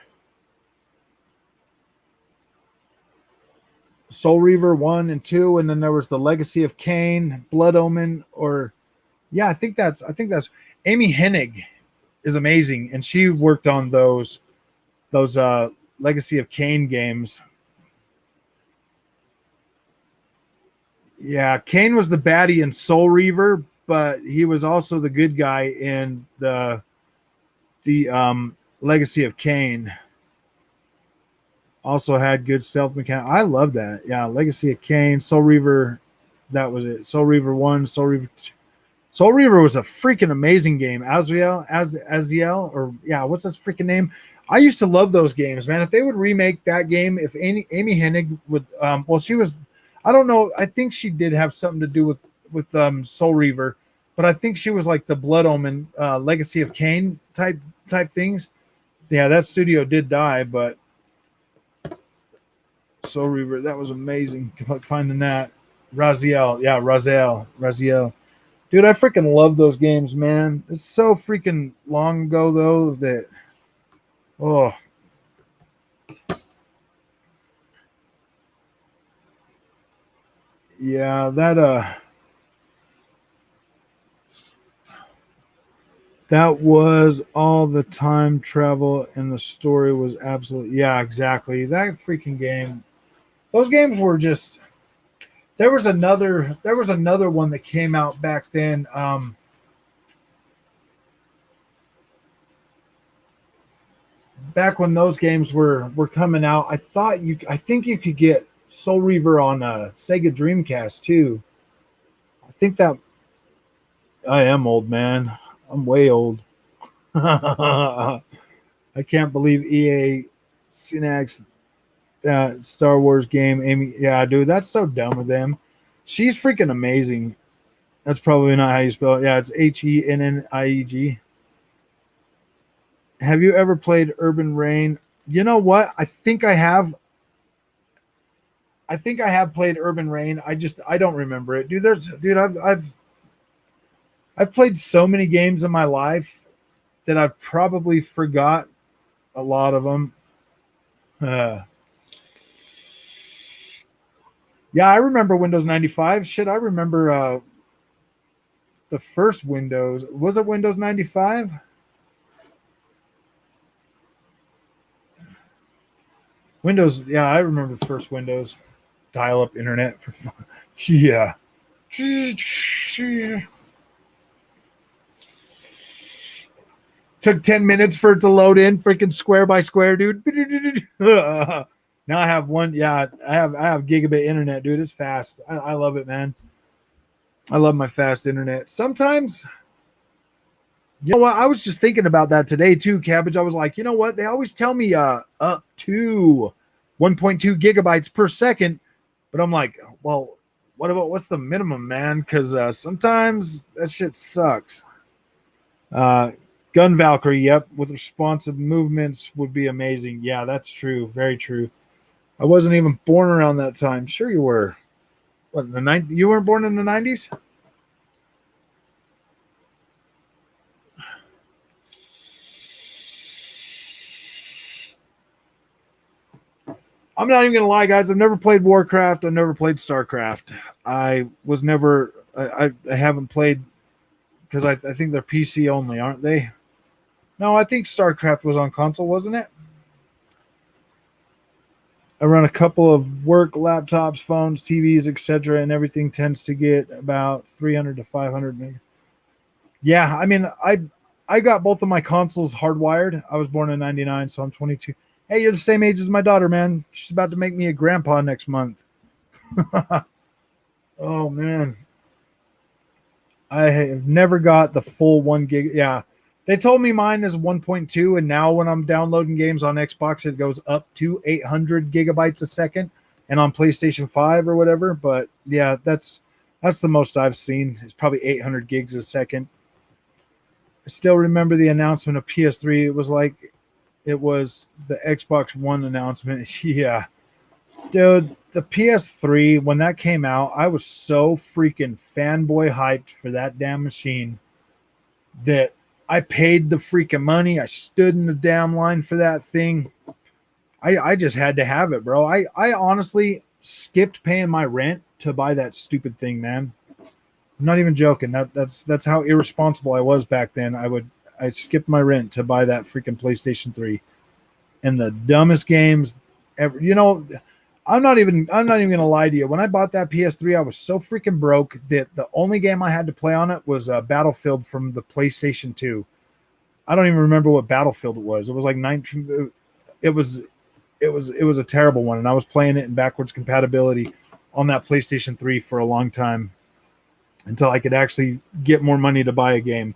Soul Reaver 1 and 2, and then there was the Legacy of Cain, Blood Omen, or yeah, I think that's Amy Hennig is amazing, and she worked on those Legacy of Cain games. Yeah, Cain was the baddie in Soul Reaver, but he was also the good guy in the Legacy of Cain. Also had good stealth mechanic. I love that. Yeah, Legacy of Cain, Soul Reaver, that was it. Soul Reaver 1, Soul Reaver Soul Reaver was a freaking amazing game. Aziel, or yeah, what's his freaking name? I used to love those games, man. If they would remake that game, if Amy Hennig would, well, she was, I don't know. I think she did have something to do with Soul Reaver, but I think she was like the Blood Omen, Legacy of Cain type things. Yeah, that studio did die, but Soul Reaver, that was amazing. Good luck finding that. Raziel, yeah, Raziel. Dude, I freaking love those games, man. It's so freaking long ago though that oh yeah, that was all the time travel and the story was absolutely yeah, exactly. That freaking game. Those games were just there was another one that came out back then. Back when those games were coming out, I think you could get Soul Reaver on Sega Dreamcast too. I think that I am old, man. I'm way old. I can't believe EA Synax that Star Wars game. Amy, yeah, dude, that's so dumb with them. She's freaking amazing. That's probably not how you spell it. Yeah, it's Hennieg. Have you ever played Urban Rain? You know what? I think I have played Urban Rain. I don't remember it, dude. I've played so many games in my life that I've probably forgot a lot of them. Uh, yeah, I remember Windows 95. Shit, I remember the first Windows. Was it Windows 95? Windows, yeah, I remember the first Windows dial-up internet. Yeah. Took 10 minutes for it to load in, freaking square by square, dude. Now I have one, yeah, I have gigabit internet, dude. It's fast. I love it, man. I love my fast internet. Sometimes, you know what? I was just thinking about that today too, Cabbage. I was like, you know what? They always tell me up to 1.2 gigabytes per second, but I'm like, well, what's the minimum, man? Because sometimes that shit sucks. Uh, Gun Valkyrie, yep, with responsive movements would be amazing. Yeah, that's true. Very true. I wasn't even born around that time. Sure, you were. What in the You weren't born in the 90s? I'm not even gonna lie, guys. I've never played Warcraft. I've never played Starcraft. I was never. I haven't played because I think they're PC only, aren't they? No, I think Starcraft was on console, wasn't it? I run a couple of work laptops, phones, TVs, etc., and everything tends to get about 300 to 500 meg. Yeah, I mean, I got both of my consoles hardwired. I was born in '99, so I'm 22. Hey, you're the same age as my daughter, man. She's about to make me a grandpa next month. Oh man, I have never got the full 1 gig. Yeah, they told me mine is 1.2, and now when I'm downloading games on Xbox, it goes up to 800 gigabytes a second, and on PlayStation 5 or whatever. But yeah, that's the most I've seen. It's probably 800 gigs a second. I still remember the announcement of PS3. It was like it was the Xbox One announcement. Yeah, dude, the PS3 when that came out, I was so freaking fanboy hyped for that damn machine that I paid the freaking money. I stood in the damn line for that thing. I just had to have it, bro. I honestly skipped paying my rent to buy that stupid thing, man. I'm not even joking. That's how irresponsible I was back then. I skipped my rent to buy that freaking PlayStation 3. And the dumbest games ever. I'm not even gonna lie to you. When I bought that PS3, I was so freaking broke that the only game I had to play on it was Battlefield from the PlayStation 2. I don't even remember what Battlefield it was. It was like 19. It was a terrible one, and I was playing it in backwards compatibility on that PlayStation 3 for a long time until I could actually get more money to buy a game.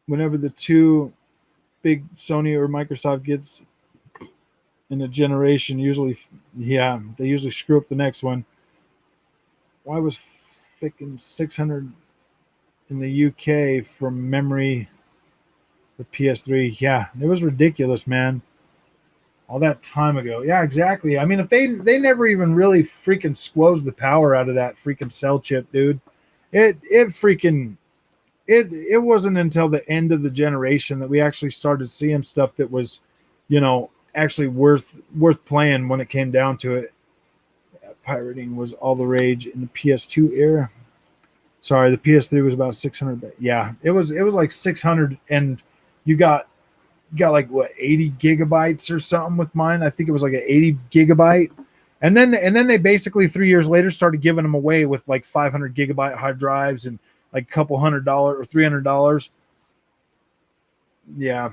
Whenever the two big Sony or Microsoft gets in a generation, usually, yeah, they usually screw up the next one. Why was freaking 600 in the UK from memory? The PS3, yeah, it was ridiculous, man. All that time ago, yeah, exactly. I mean, if they never even really freaking squoze the power out of that freaking cell chip, dude, it freaking it wasn't until the end of the generation that we actually started seeing stuff that was, actually worth playing when it came down to it. Pirating was all the rage in the PS2 era. Sorry, the PS3 was about 600. Yeah, it was like 600, and you got like what 80 gigabytes or something with mine. I think it was like an 80 gigabyte, and then they basically 3 years later started giving them away with like 500 gigabyte hard drives and like a couple $100 or $300. Yeah,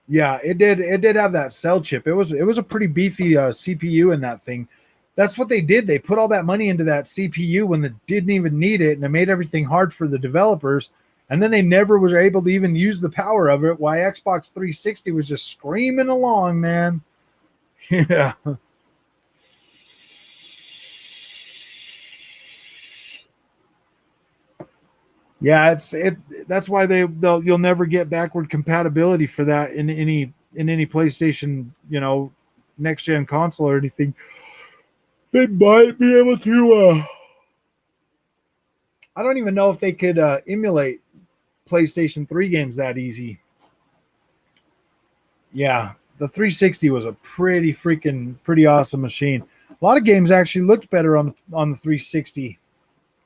yeah, it did have that cell chip. It was a pretty beefy CPU in that thing. That's what they did. They put all that money into that CPU when they didn't even need it, and it made everything hard for the developers. And then they never was able to even use the power of it. Why Xbox 360 was just screaming along, man. Yeah, yeah. That's why you'll never get backward compatibility for that in any PlayStation, next gen console or anything. They might be able to. I don't even know if they could emulate PlayStation 3 games that easy. Yeah, the 360 was a pretty awesome machine. A lot of games actually looked better on the 360.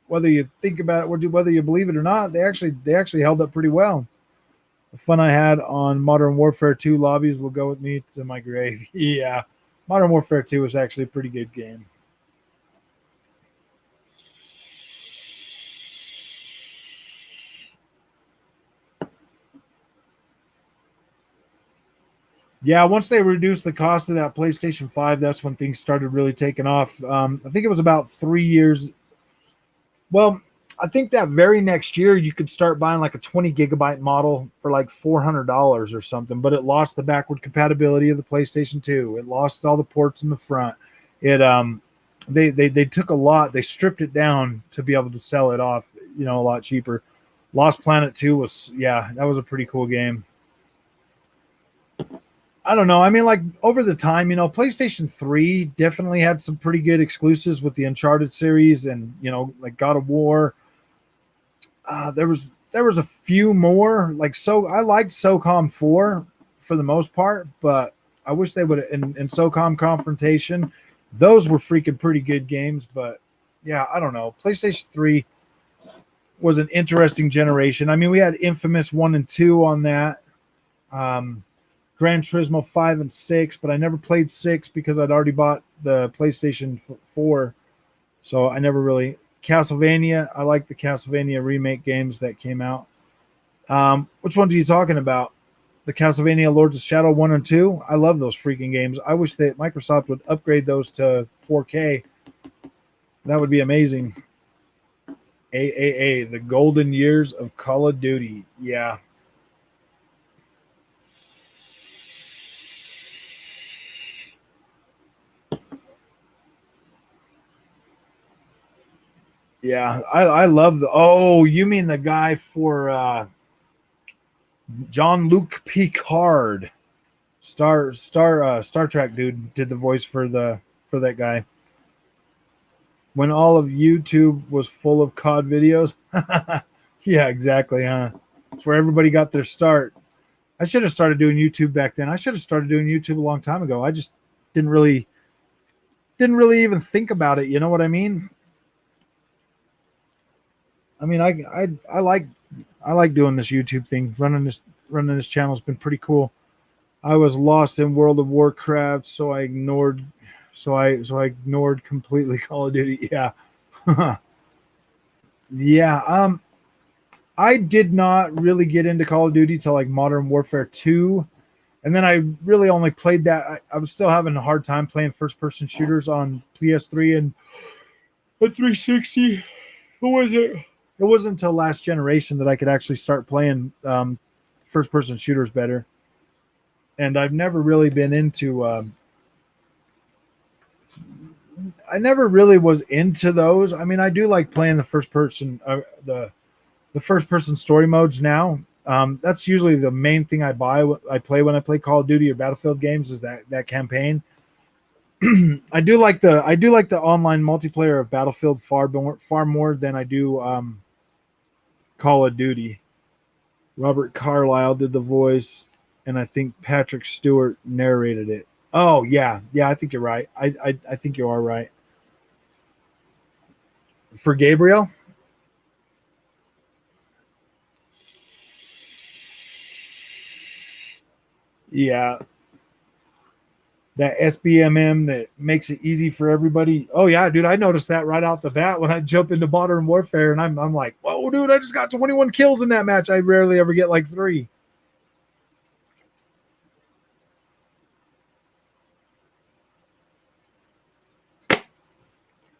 Whether you think about it, whether you believe it or not, they actually held up pretty well. The fun I had on Modern Warfare 2 lobbies will go with me to my grave. Yeah, Modern Warfare 2 was actually a pretty good game. Yeah, once they reduced the cost of that PlayStation 5, that's when things started really taking off. I think it was about 3 years. Well, I think that very next year you could start buying like a 20 gigabyte model for like $400 or something, but it lost the backward compatibility of the PlayStation 2. It lost all the ports in the front. It they took a lot, they stripped it down to be able to sell it off, a lot cheaper. Lost Planet 2 was, yeah, that was a pretty cool game. I don't know. I mean, like over the time, PlayStation 3 definitely had some pretty good exclusives with the Uncharted series and, like God of War. There was a few more. I liked SOCOM 4 for the most part, but I wish they would in SOCOM Confrontation. Those were freaking pretty good games, but yeah, I don't know. PlayStation 3 was an interesting generation. I mean, we had Infamous 1 and 2 on that. Gran Turismo 5 and 6, but I never played 6 because I'd already bought the PlayStation 4. So I never really. Castlevania, I like the Castlevania remake games that came out. Which ones are you talking about? The Castlevania Lords of Shadow 1 and 2? I love those freaking games. I wish that Microsoft would upgrade those to 4K. That would be amazing. AAA, the golden years of Call of Duty. Yeah. Yeah, I love the. Oh, you mean the guy for Jean-Luc Picard, Star Trek dude did the voice for that guy. When all of YouTube was full of COD videos. Yeah, exactly, huh? It's where everybody got their start. I should have started doing YouTube back then. I should have started doing YouTube a long time ago. I just didn't really even think about it. You know what I mean? I mean, I like doing this YouTube thing. Running this channel has been pretty cool. I was lost in World of Warcraft, so I ignored completely Call of Duty. Yeah. Yeah, I did not really get into Call of Duty till like Modern Warfare 2. And then I really only played that. I was still having a hard time playing first person shooters on PS3 and a 360. Who was it? It wasn't until last generation that I could actually start playing first person shooters better. And I've never really been into. I never really was into those. I mean, I do like playing the first person, the first person story modes now. That's usually the main thing I play when I play Call of Duty or Battlefield games is that campaign. I do like the online multiplayer of Battlefield far more than I do Call of Duty. Robert Carlyle did the voice, and I think Patrick Stewart narrated it. Oh yeah, I think you're right. I think you are right. For Gabriel, yeah, that SBMM that makes it easy for everybody. Oh yeah, dude, I noticed that right out the bat when I jump into Modern Warfare, and I'm like, whoa, dude, I just got 21 kills in that match. I rarely ever get like 3.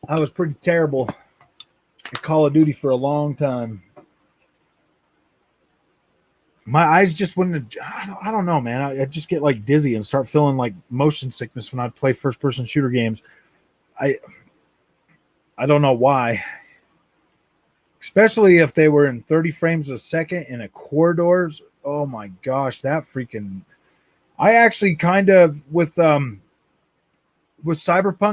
I was pretty terrible at Call of Duty for a long time. My eyes just wouldn't. I don't know, man. I just get like dizzy and start feeling like motion sickness when I play first person shooter games. I I don't know why. Especially if they were in 30 frames a second in a corridors. Oh my gosh, that freaking. I actually kind of with Cyberpunk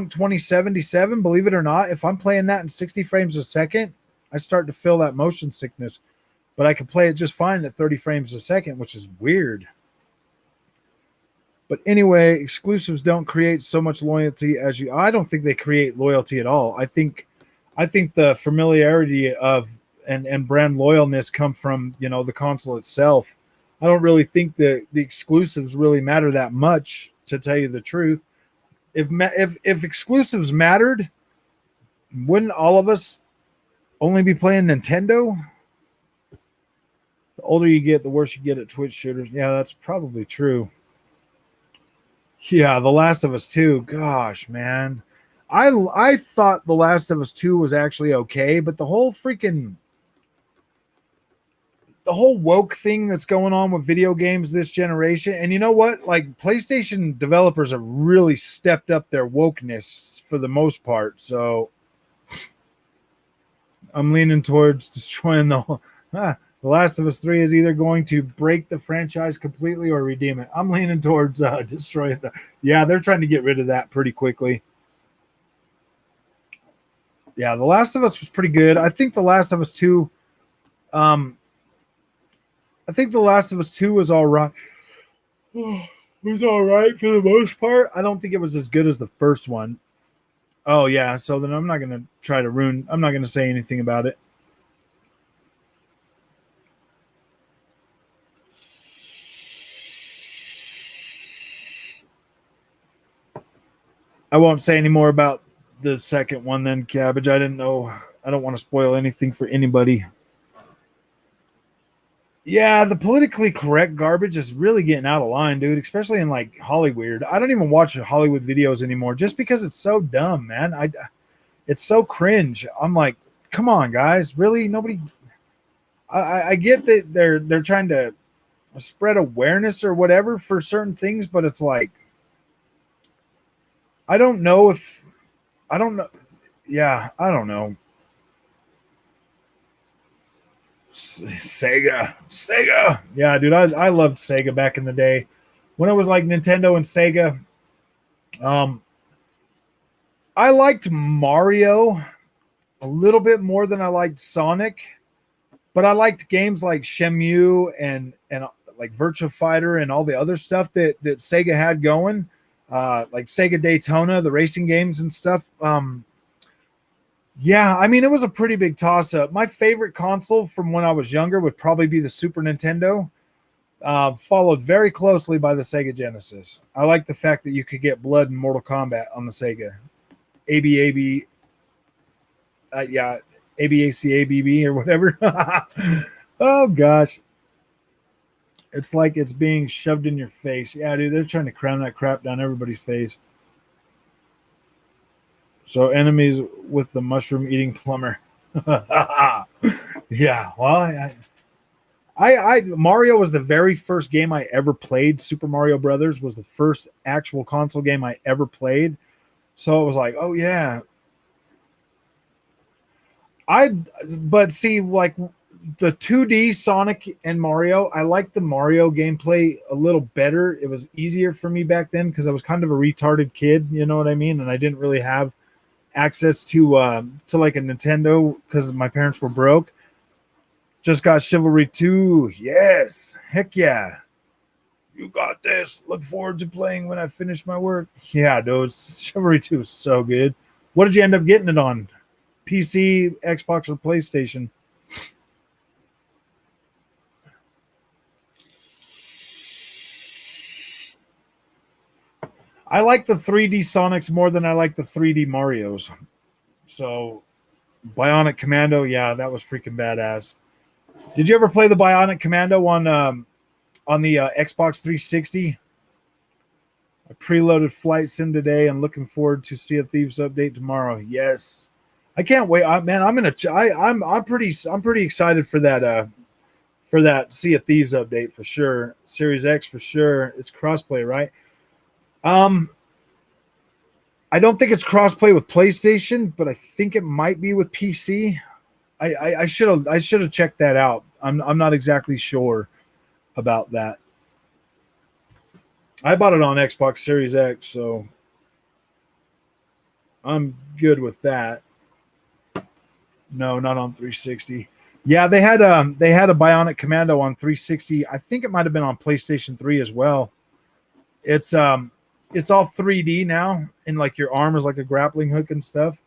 2077, believe it or not, if I'm playing that in 60 frames a second, I start to feel that motion sickness. But I can play it just fine at 30 frames a second, which is weird. But anyway, exclusives don't create so much loyalty as you. I don't think they create loyalty at all. I think the familiarity of and brand loyalness come from the console itself. I don't really think the exclusives really matter that much, to tell you the truth. If exclusives mattered, wouldn't all of us only be playing Nintendo? The older you get, the worse you get at Twitch shooters. Yeah, that's probably true. Yeah, The Last of Us 2. Gosh, man. I thought The Last of Us 2 was actually okay, but the whole woke thing that's going on with video games this generation, and you know what? Like, PlayStation developers have really stepped up their wokeness for the most part. So I'm leaning towards destroying the whole. The Last of Us 3 is either going to break the franchise completely or redeem it. I'm leaning towards destroying the. Yeah, they're trying to get rid of that pretty quickly. Yeah, The Last of Us was pretty good. I think The Last of Us 2. I think The Last of Us 2 was all right. It was all right for the most part. I don't think it was as good as the first one. Oh, yeah. So then I'm not going to try to ruin. I'm not going to say anything about it. I won't say any more about the second one then, Cabbage. I didn't know. I don't want to spoil anything for anybody. Yeah, the politically correct garbage is really getting out of line, dude, especially in like Hollywood. I don't even watch Hollywood videos anymore just because it's so dumb, man. It's so cringe. I'm like, come on, guys. Really? Nobody I get that they're trying to spread awareness or whatever for certain things, but it's like I don't know if I don't know. Yeah, I don't know. Sega. Yeah, dude, I loved Sega back in the day when it was like Nintendo and Sega. Um, I liked Mario a little bit more than I liked Sonic, but I liked games like Shenmue and like Virtua Fighter and all the other stuff that Sega had going, like Sega Daytona, the racing games and stuff. Yeah, I mean, it was a pretty big toss up. My favorite console from when I was younger would probably be the Super Nintendo, followed very closely by the Sega Genesis. I like the fact that you could get blood in Mortal Kombat on the Sega. ABAB, yeah, ABACABB or whatever. Oh, gosh. It's like it's being shoved in your face. Yeah, dude, they're trying to cram that crap down everybody's face. So enemies with the mushroom eating plumber. Yeah, well, Mario was the very first game I ever played. Super Mario Brothers was the first actual console game I ever played. So it was like, oh yeah. But see, like the 2D Sonic and Mario, I liked the Mario gameplay a little better. It was easier for me back then because I was kind of a retarded kid, you know what I mean? And I didn't really have access to like a Nintendo because my parents were broke. Just got Chivalry 2. Yes. Heck yeah. You got this. Look forward to playing when I finish my work. Yeah, dude. Chivalry 2 is so good. What did you end up getting it on? PC, Xbox, or PlayStation? I like the 3D Sonics more than I like the 3D Marios. So, Bionic Commando, yeah, that was freaking badass. Did you ever play the Bionic Commando on the Xbox 360? I preloaded Flight Sim today and looking forward to Sea of Thieves update tomorrow. Yes, I can't wait. Man, I'm pretty excited for that Sea of Thieves update for sure. Series X for sure. It's crossplay, right? Um, I don't think it's crossplay with PlayStation, but I think it might be with PC. I should have checked that out. I'm not exactly sure about that. I bought it on Xbox Series X, so I'm good with that. No, not on 360. Yeah, they had a Bionic Commando on 360. I think it might have been on PlayStation 3 as well. It's all 3D now, and like your arm is like a grappling hook and stuff.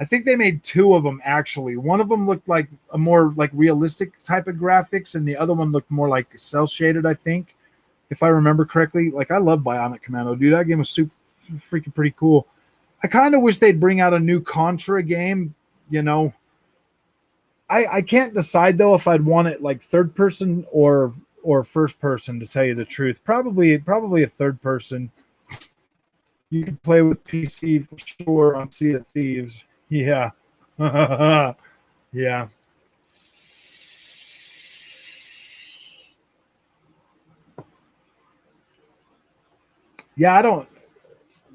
I think they made two of them actually. One of them looked like a more like realistic type of graphics, and the other one looked more like cell shaded. I think, if I remember correctly. Like I love Bionic Commando, dude. That game was super freaking pretty cool. I kind of wish they'd bring out a new Contra game. You know, I can't decide though if I'd want it like third person or first person. To tell you the truth, probably a third person. You could play with PC for sure on Sea of Thieves. Yeah. Yeah. Yeah, I don't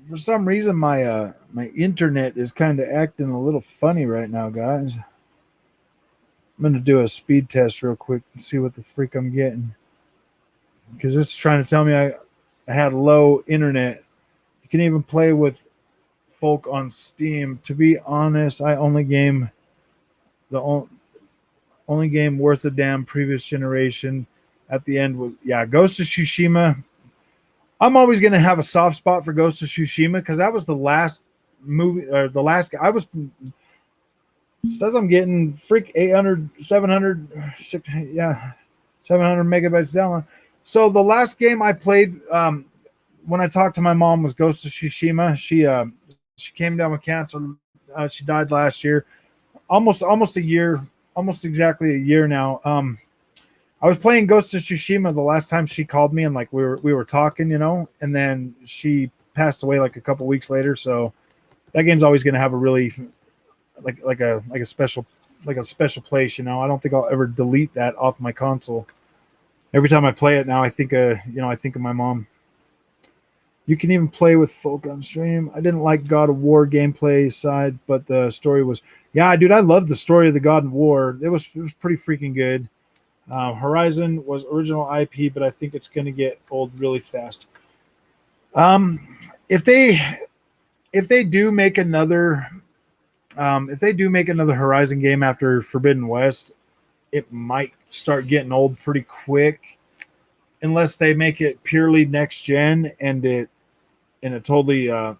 for some reason my internet is kind of acting a little funny right now, guys. I'm gonna do a speed test real quick and see what the freak I'm getting. Because this is trying to tell me I had low internet. You can even play with folk on Steam. To be honest, I only game the only game worth a damn previous generation. At the end was Ghost of Tsushima. I'm always gonna have a soft spot for Ghost of Tsushima because that was the last movie or the last I was says I'm getting freak 800 700 700 megabytes down. So the last game I played when I talked to my mom was Ghost of Tsushima. She came down with cancer. She died last year. Almost a year, almost exactly a year now. I was playing Ghost of Tsushima the last time she called me, and like we were talking, you know, and then she passed away like a couple weeks later. So that game's always going to have a really like a special place, you know. I don't think I'll ever delete that off my console. Every time I play it now, I think I think of my mom. You can even play with folk on stream. I didn't like God of War gameplay side, but the story was dude. I love the story of the God of War. It was pretty freaking good. Horizon was original IP, but I think it's going to get old really fast. If they do make another Horizon game after Forbidden West, it might start getting old pretty quick, unless they make it purely next gen and it totally oh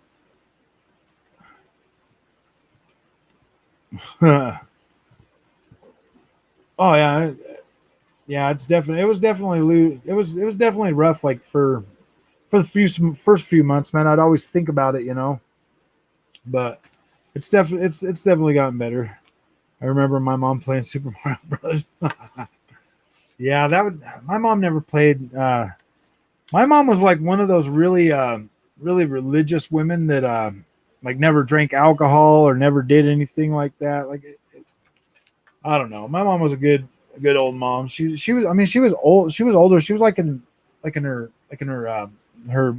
yeah. Yeah, it was definitely rough. Like for the first few months, man, I'd always think about it, you know. But it's definitely gotten better. I remember my mom playing Super Mario Brothers. Yeah, my mom never played. My mom was like one of those really religious women that like never drank alcohol or never did anything like that. Like I don't know. My mom was a good old mom. She was. I mean, she was old. She was older. She was like in her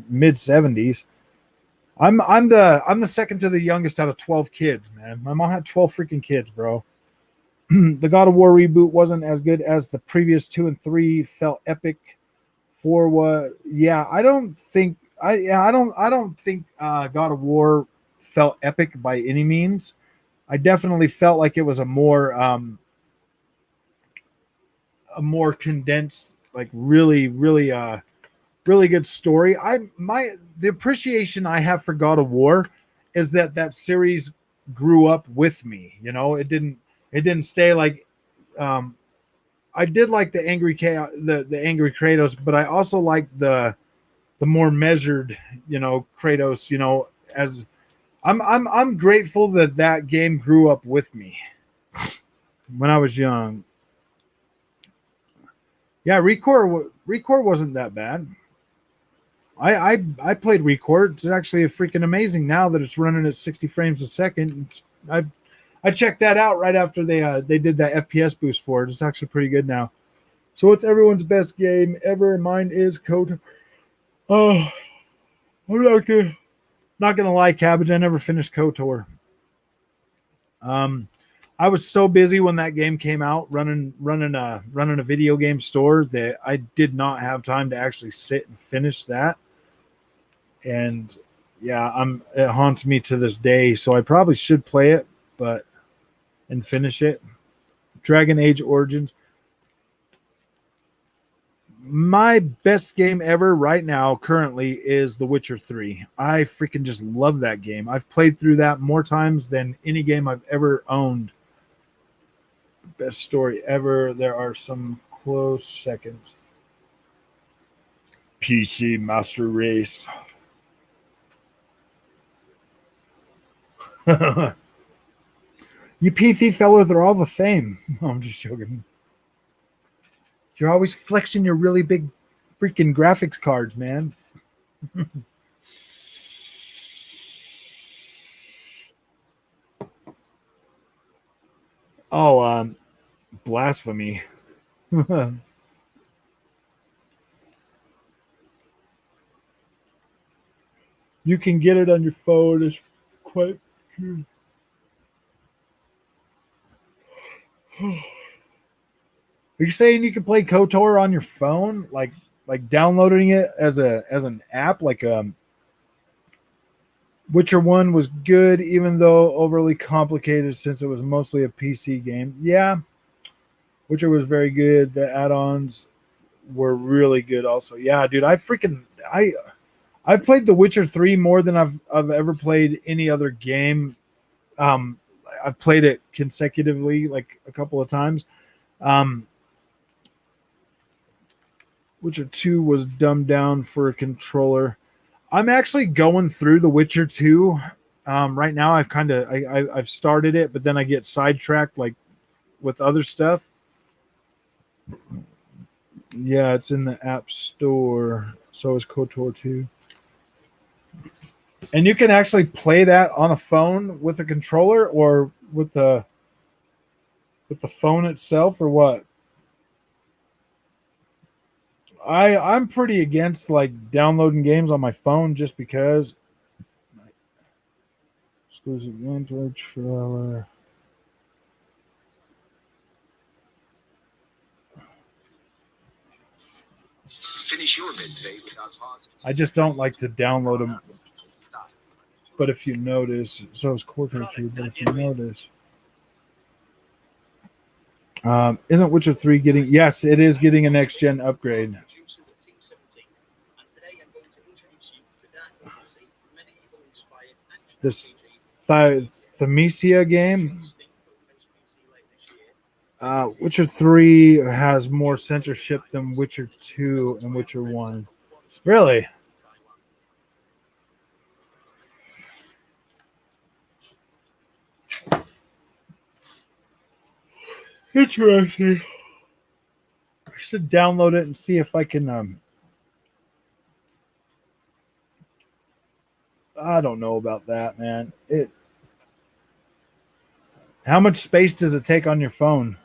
mid-70s. I'm the second to the youngest out of 12 kids, man. My mom had 12 freaking kids, bro. The God of War reboot wasn't as good as the previous 2 and 3. Felt epic. 4 was I don't think God of War felt epic by any means. I definitely felt like it was a more condensed, like really good story. The appreciation I have for God of War is that series grew up with me. You know, it didn't stay like I did like the angry the angry Kratos, but I also like the more measured, you know, Kratos, you know, as I'm grateful that game grew up with me when I was young. Yeah, Recore wasn't that bad. I played Recore. It's actually freaking amazing now that it's running at 60 frames a second. I checked that out right after they did that FPS boost for it. It's actually pretty good now. So it's everyone's best game ever. Mine is KOTOR. Oh, I'm not gonna lie, Cabbage. I never finished KOTOR. I was so busy when that game came out, running a video game store, that I did not have time to actually sit and finish that. And it haunts me to this day. So I probably should play it, and finish it. Dragon Age Origins. My best game ever right now currently is The Witcher 3. I freaking just love that game. I've played through that more times than any game I've ever owned. Best story ever. There are some close seconds. PC Master Race. You PC fellas are all the same. No, I'm just joking. You're always flexing your really big freaking graphics cards, man. Oh, blasphemy. You can get it on your phone. It's quite good. Are you saying you can play KOTOR on your phone, like downloading it as an app? Like Witcher One was good, even though overly complicated since it was mostly a PC game. Yeah, Witcher was very good. The add-ons were really good, also. Yeah, dude, I've played The Witcher 3 more than I've ever played any other game. Um, I've played it consecutively like a couple of times. Um, Witcher 2 was dumbed down for a controller. I'm actually going through The Witcher 2 right now. I've started it, but then I get sidetracked like with other stuff. Yeah, it's in the App Store. So is KOTOR 2. And you can actually play that on a phone with a controller or with the phone itself or what? I'm pretty against like downloading games on my phone just because exclusive Android trailer. Finish your midday without pausing. I just don't like to download them. But if you notice, so is Quarter 2, but if you notice, isn't Witcher 3 getting, yes, it is getting a next gen upgrade. This Thymesia game, Witcher 3 has more censorship than Witcher 2 and Witcher 1. Really? Interesting. I should download it and see if I can. I don't know about that, man. How much space does it take on your phone?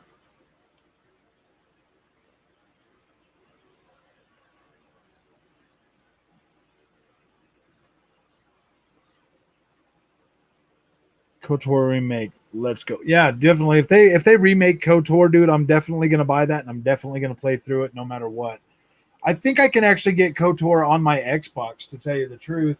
KOTOR remake. Let's go. Yeah, definitely. If they remake KOTOR, dude, I'm definitely gonna buy that and I'm definitely gonna play through it no matter what. I think I can actually get KOTOR on my Xbox, to tell you the truth.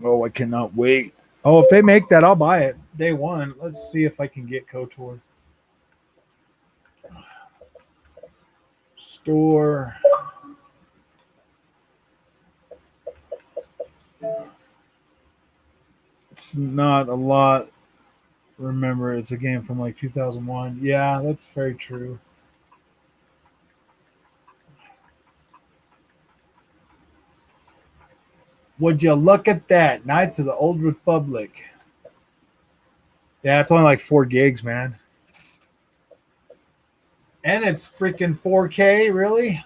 Oh, I cannot wait. Oh, if they make that, I'll buy it day one. Let's see if I can get KOTOR. Store. It's not a lot. Remember, it's a game from like 2001. Yeah, that's very true. Would you look at that? Knights of the Old Republic. Yeah, it's only like 4 gigs, man. And it's freaking 4K, really?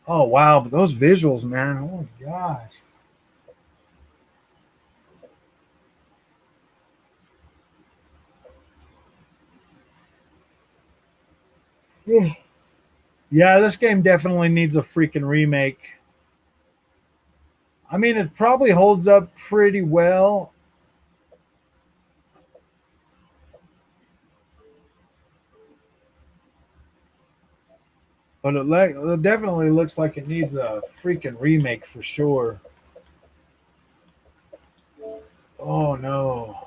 Oh, wow. But those visuals, man. Oh, my gosh. Yeah. Yeah, this game definitely needs a freaking remake. I mean, it probably holds up pretty well. But it definitely looks like it needs a freaking remake for sure. Oh, no.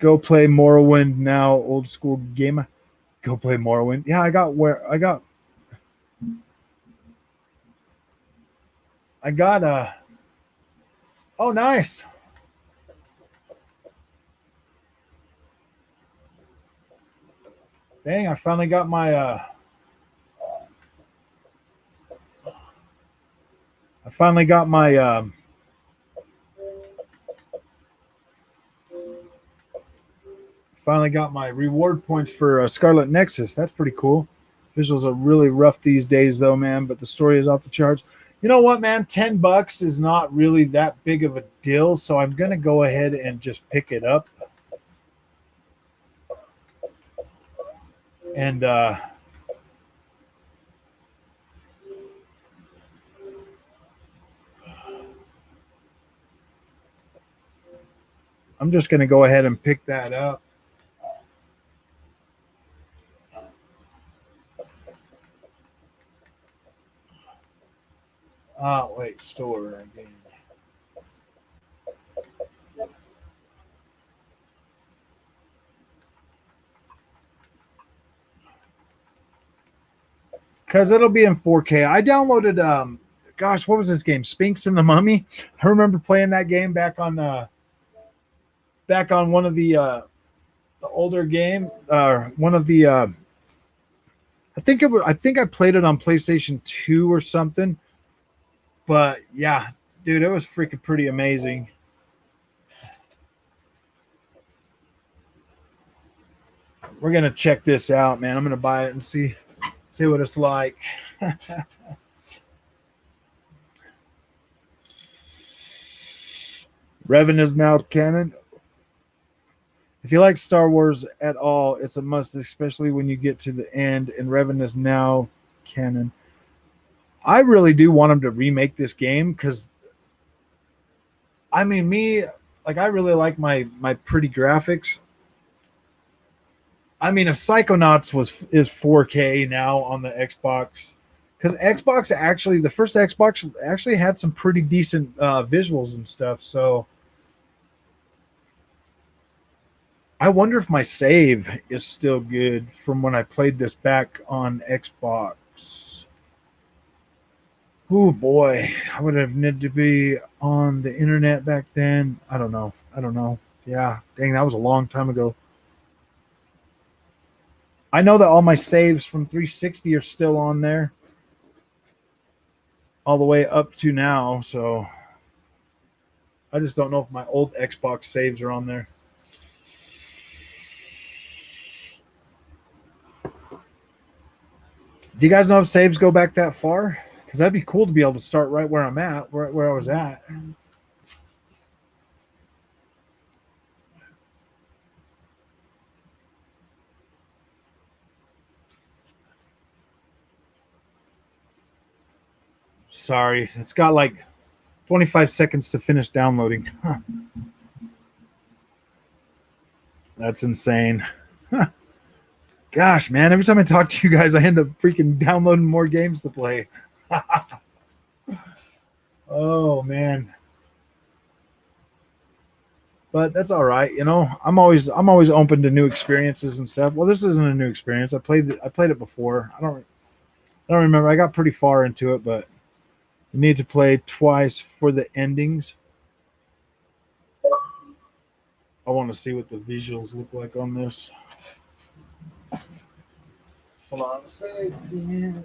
Go play Morrowind now, old school gamer. Go play Morrowind. Yeah, I got oh nice. Dang, I finally got my I finally got my reward points for Scarlet Nexus. That's pretty cool. Visuals are really rough these days, though, man. But the story is off the charts. You know what, man? $10 is not really that big of a deal, so I'm gonna go ahead and just pick it up. And I'm just gonna go ahead and pick that up. Wait, store again. Because it'll be in 4K. I downloaded gosh, what was this game? Sphinx and the Mummy. I remember playing that game back on one of the older game, one of the I think I played it on PlayStation 2 or something. But yeah, dude, it was freaking pretty amazing. We're gonna check this out, man. I'm gonna buy it and see what it's like. Revan is now canon. If you like Star Wars at all, it's a must, especially when you get to the end. And Revan is now canon. I really do want them to remake this game because, I mean, I really like my pretty graphics. I mean, if Psychonauts is 4K now on the Xbox, because the first Xbox actually had some pretty decent visuals and stuff. So I wonder if my save is still good from when I played this back on Xbox. Oh boy, I would have needed to be on the internet back then. I don't know. Yeah, dang, that was a long time ago. I know that all my saves from 360 are still on there, all the way up to now. So I just don't know if my old Xbox saves are on there. Do you guys know if saves go back that far? Because that'd be cool to be able to start right where I'm at, where I was at. Sorry, it's got like 25 seconds to finish downloading. Huh. That's insane. Huh. Gosh, man, every time I talk to you guys, I end up freaking downloading more games to play. Oh, man. But that's all right, you know. I'm always open to new experiences and stuff. Well, this isn't a new experience. I played it before. I don't remember. I got pretty far into it, but you need to play twice for the endings. I want to see what the visuals look like on this. Hold on a second.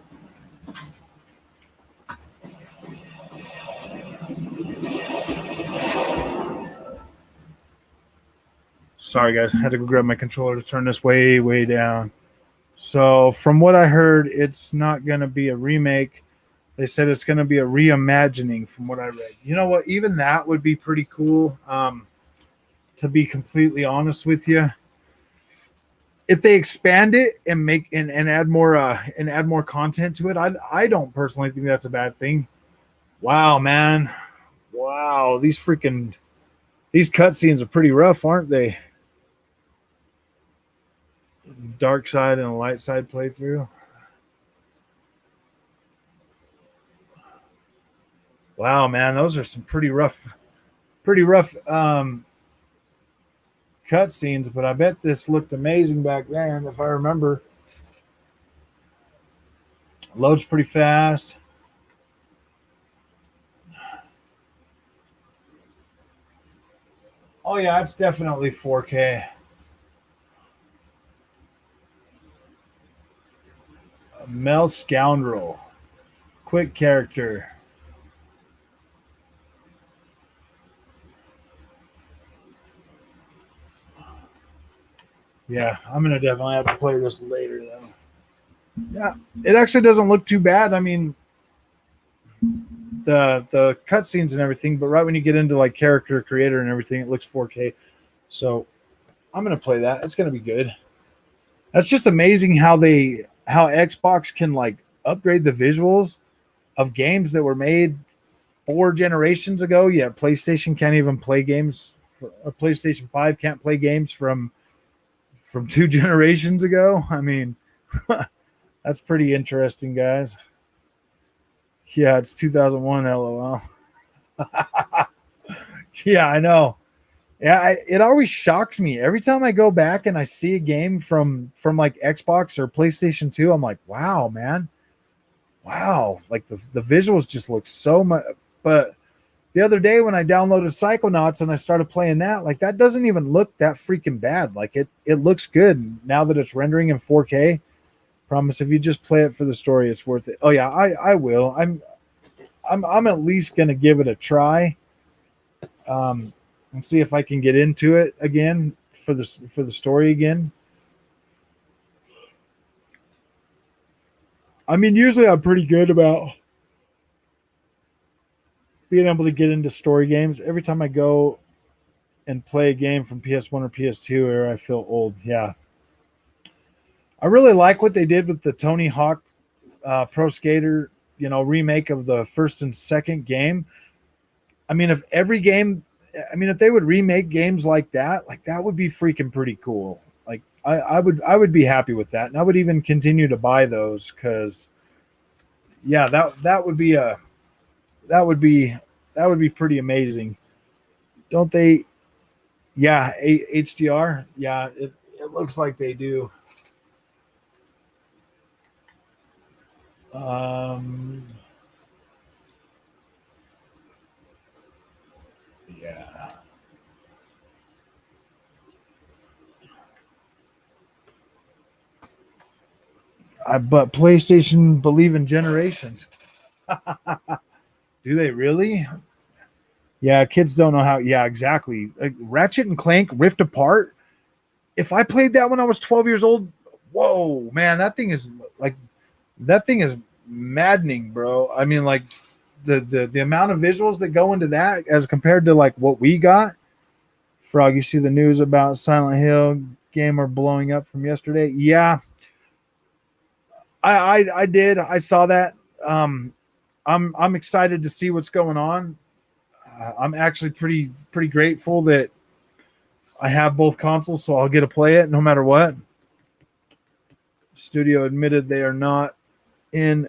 Sorry, guys. I had to go grab my controller to turn this way down. So, from what I heard, it's not going to be a remake. They said it's going to be a reimagining from what I read. You know what? Even that would be pretty cool. To be completely honest with you, if they expand it and make and add more content to it, I don't personally think that's a bad thing. Wow, man. Wow, these cutscenes are pretty rough, aren't they? Dark side and a light side playthrough. Wow, man, those are some pretty rough cutscenes, but I bet this looked amazing back then, if I remember. Loads pretty fast. Oh yeah, it's definitely 4K. Mel Scoundrel. Quick character. Yeah, I'm gonna definitely have to play this later though. Yeah, it actually doesn't look too bad. I mean, the cutscenes and everything, but right when you get into like character creator and everything, it looks 4K. So I'm gonna play that. It's gonna be good. That's just amazing how Xbox can like upgrade the visuals of games that were made 4 generations ago. Yeah, PlayStation can't even play games. PlayStation 5 can't play games from 2 generations ago. I mean, that's pretty interesting, guys. Yeah, it's 2001. LOL. Yeah, I know. Yeah, it always shocks me every time I go back and I see a game from like Xbox or PlayStation 2. I'm like, wow, man, wow, like the visuals just look so much. But the other day when I downloaded Psychonauts and I started playing that, like that doesn't even look that freaking bad. Like it looks good now that it's rendering in 4K. Promise, if you just play it for the story, it's worth it. Oh yeah, I will. I'm at least gonna give it a try. And see if I can get into it again for the story again. I mean, usually I'm pretty good about being able to get into story games. Every time I go and play a game from PS1 or PS2, or I feel old. Yeah, I really like what they did with the Tony Hawk Pro Skater, remake of the first and second game. I mean, if they would remake games like that would be freaking pretty cool. Like I would be happy with that, and I would even continue to buy those because yeah, that would be a that would be that would be pretty amazing, don't they? Yeah, HDR. Yeah, it looks like they do. Um, yeah, but PlayStation believe in generations. Do they really? Yeah, kids don't know how. Yeah, exactly. Like Ratchet and Clank Rift Apart. If I played that when I was 12 years old, whoa, man, that thing is maddening, bro. I mean, like the amount of visuals that go into that as compared to like what we got. Frog, you see the news about Silent Hill gamer blowing up from yesterday? Yeah, I did. I saw that. Um, I'm excited to see what's going on. I'm actually pretty grateful that I have both consoles, so I'll get to play it no matter what. Studio admitted they are not in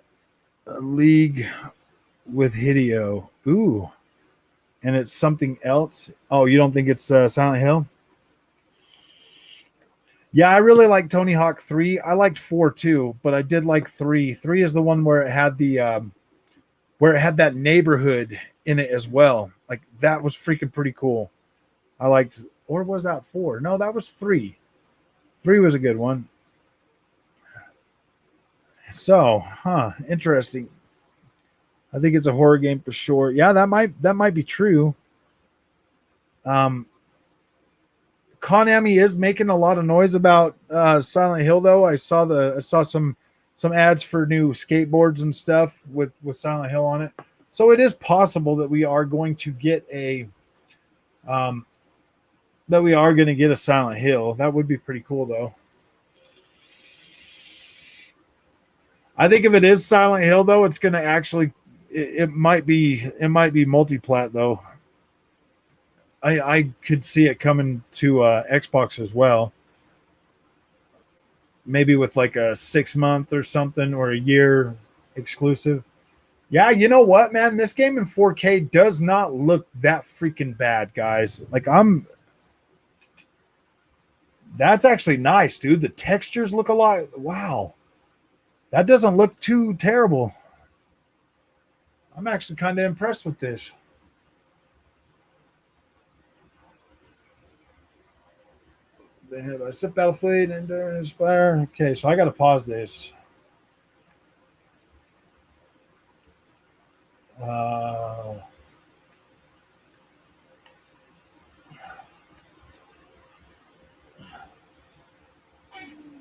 a league with Hideo. Ooh, and it's something else. Oh, you don't think it's Silent Hill? Yeah, I really like Tony Hawk 3. I liked 4 too, but I did like 3. 3 is the one where it had that neighborhood in it as well. Like that was freaking pretty cool. I liked, or was that 4? No, that was 3. 3 was a good one. So, interesting. I think it's a horror game for sure. Yeah, that might be true. Um, Konami is making a lot of noise about Silent Hill, though. I saw some ads for new skateboards and stuff with Silent Hill on it. So it is possible that we are going to get um, a Silent Hill. That would be pretty cool, though. I think if it is Silent Hill, though, it's going to actually it might be multi-plat though. I could see it coming to Xbox as well. Maybe with like a 6 month or something or a year exclusive. Yeah, you know what, man? This game in 4K does not look that freaking bad, guys. Like That's actually nice, dude. The textures look a lot. Wow. That doesn't look too terrible. I'm actually kind of impressed with this. They have a sip Battlefield and Inspire. Okay, so I got to pause this. Uh,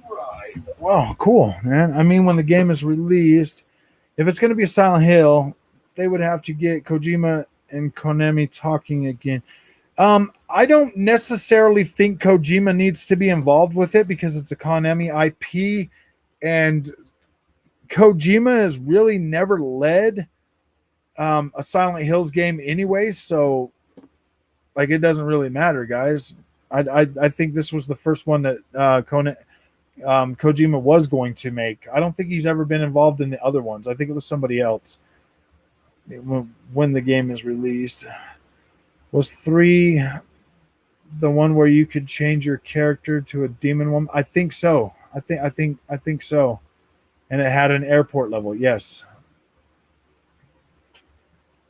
right. Well, cool, man. I mean, when the game is released, if it's going to be a Silent Hill, they would have to get Kojima and Konami talking again. I don't necessarily think Kojima needs to be involved with it because it's a Konami IP, and Kojima has really never led a Silent Hills game anyway. So, like, it doesn't really matter, guys. I think this was the first one that Kojima was going to make. I don't think he's ever been involved in the other ones. I think it was somebody else when the game is released. Was 3 the one where you could change your character to a demon woman? I think so. I think so. And it had an airport level. Yes.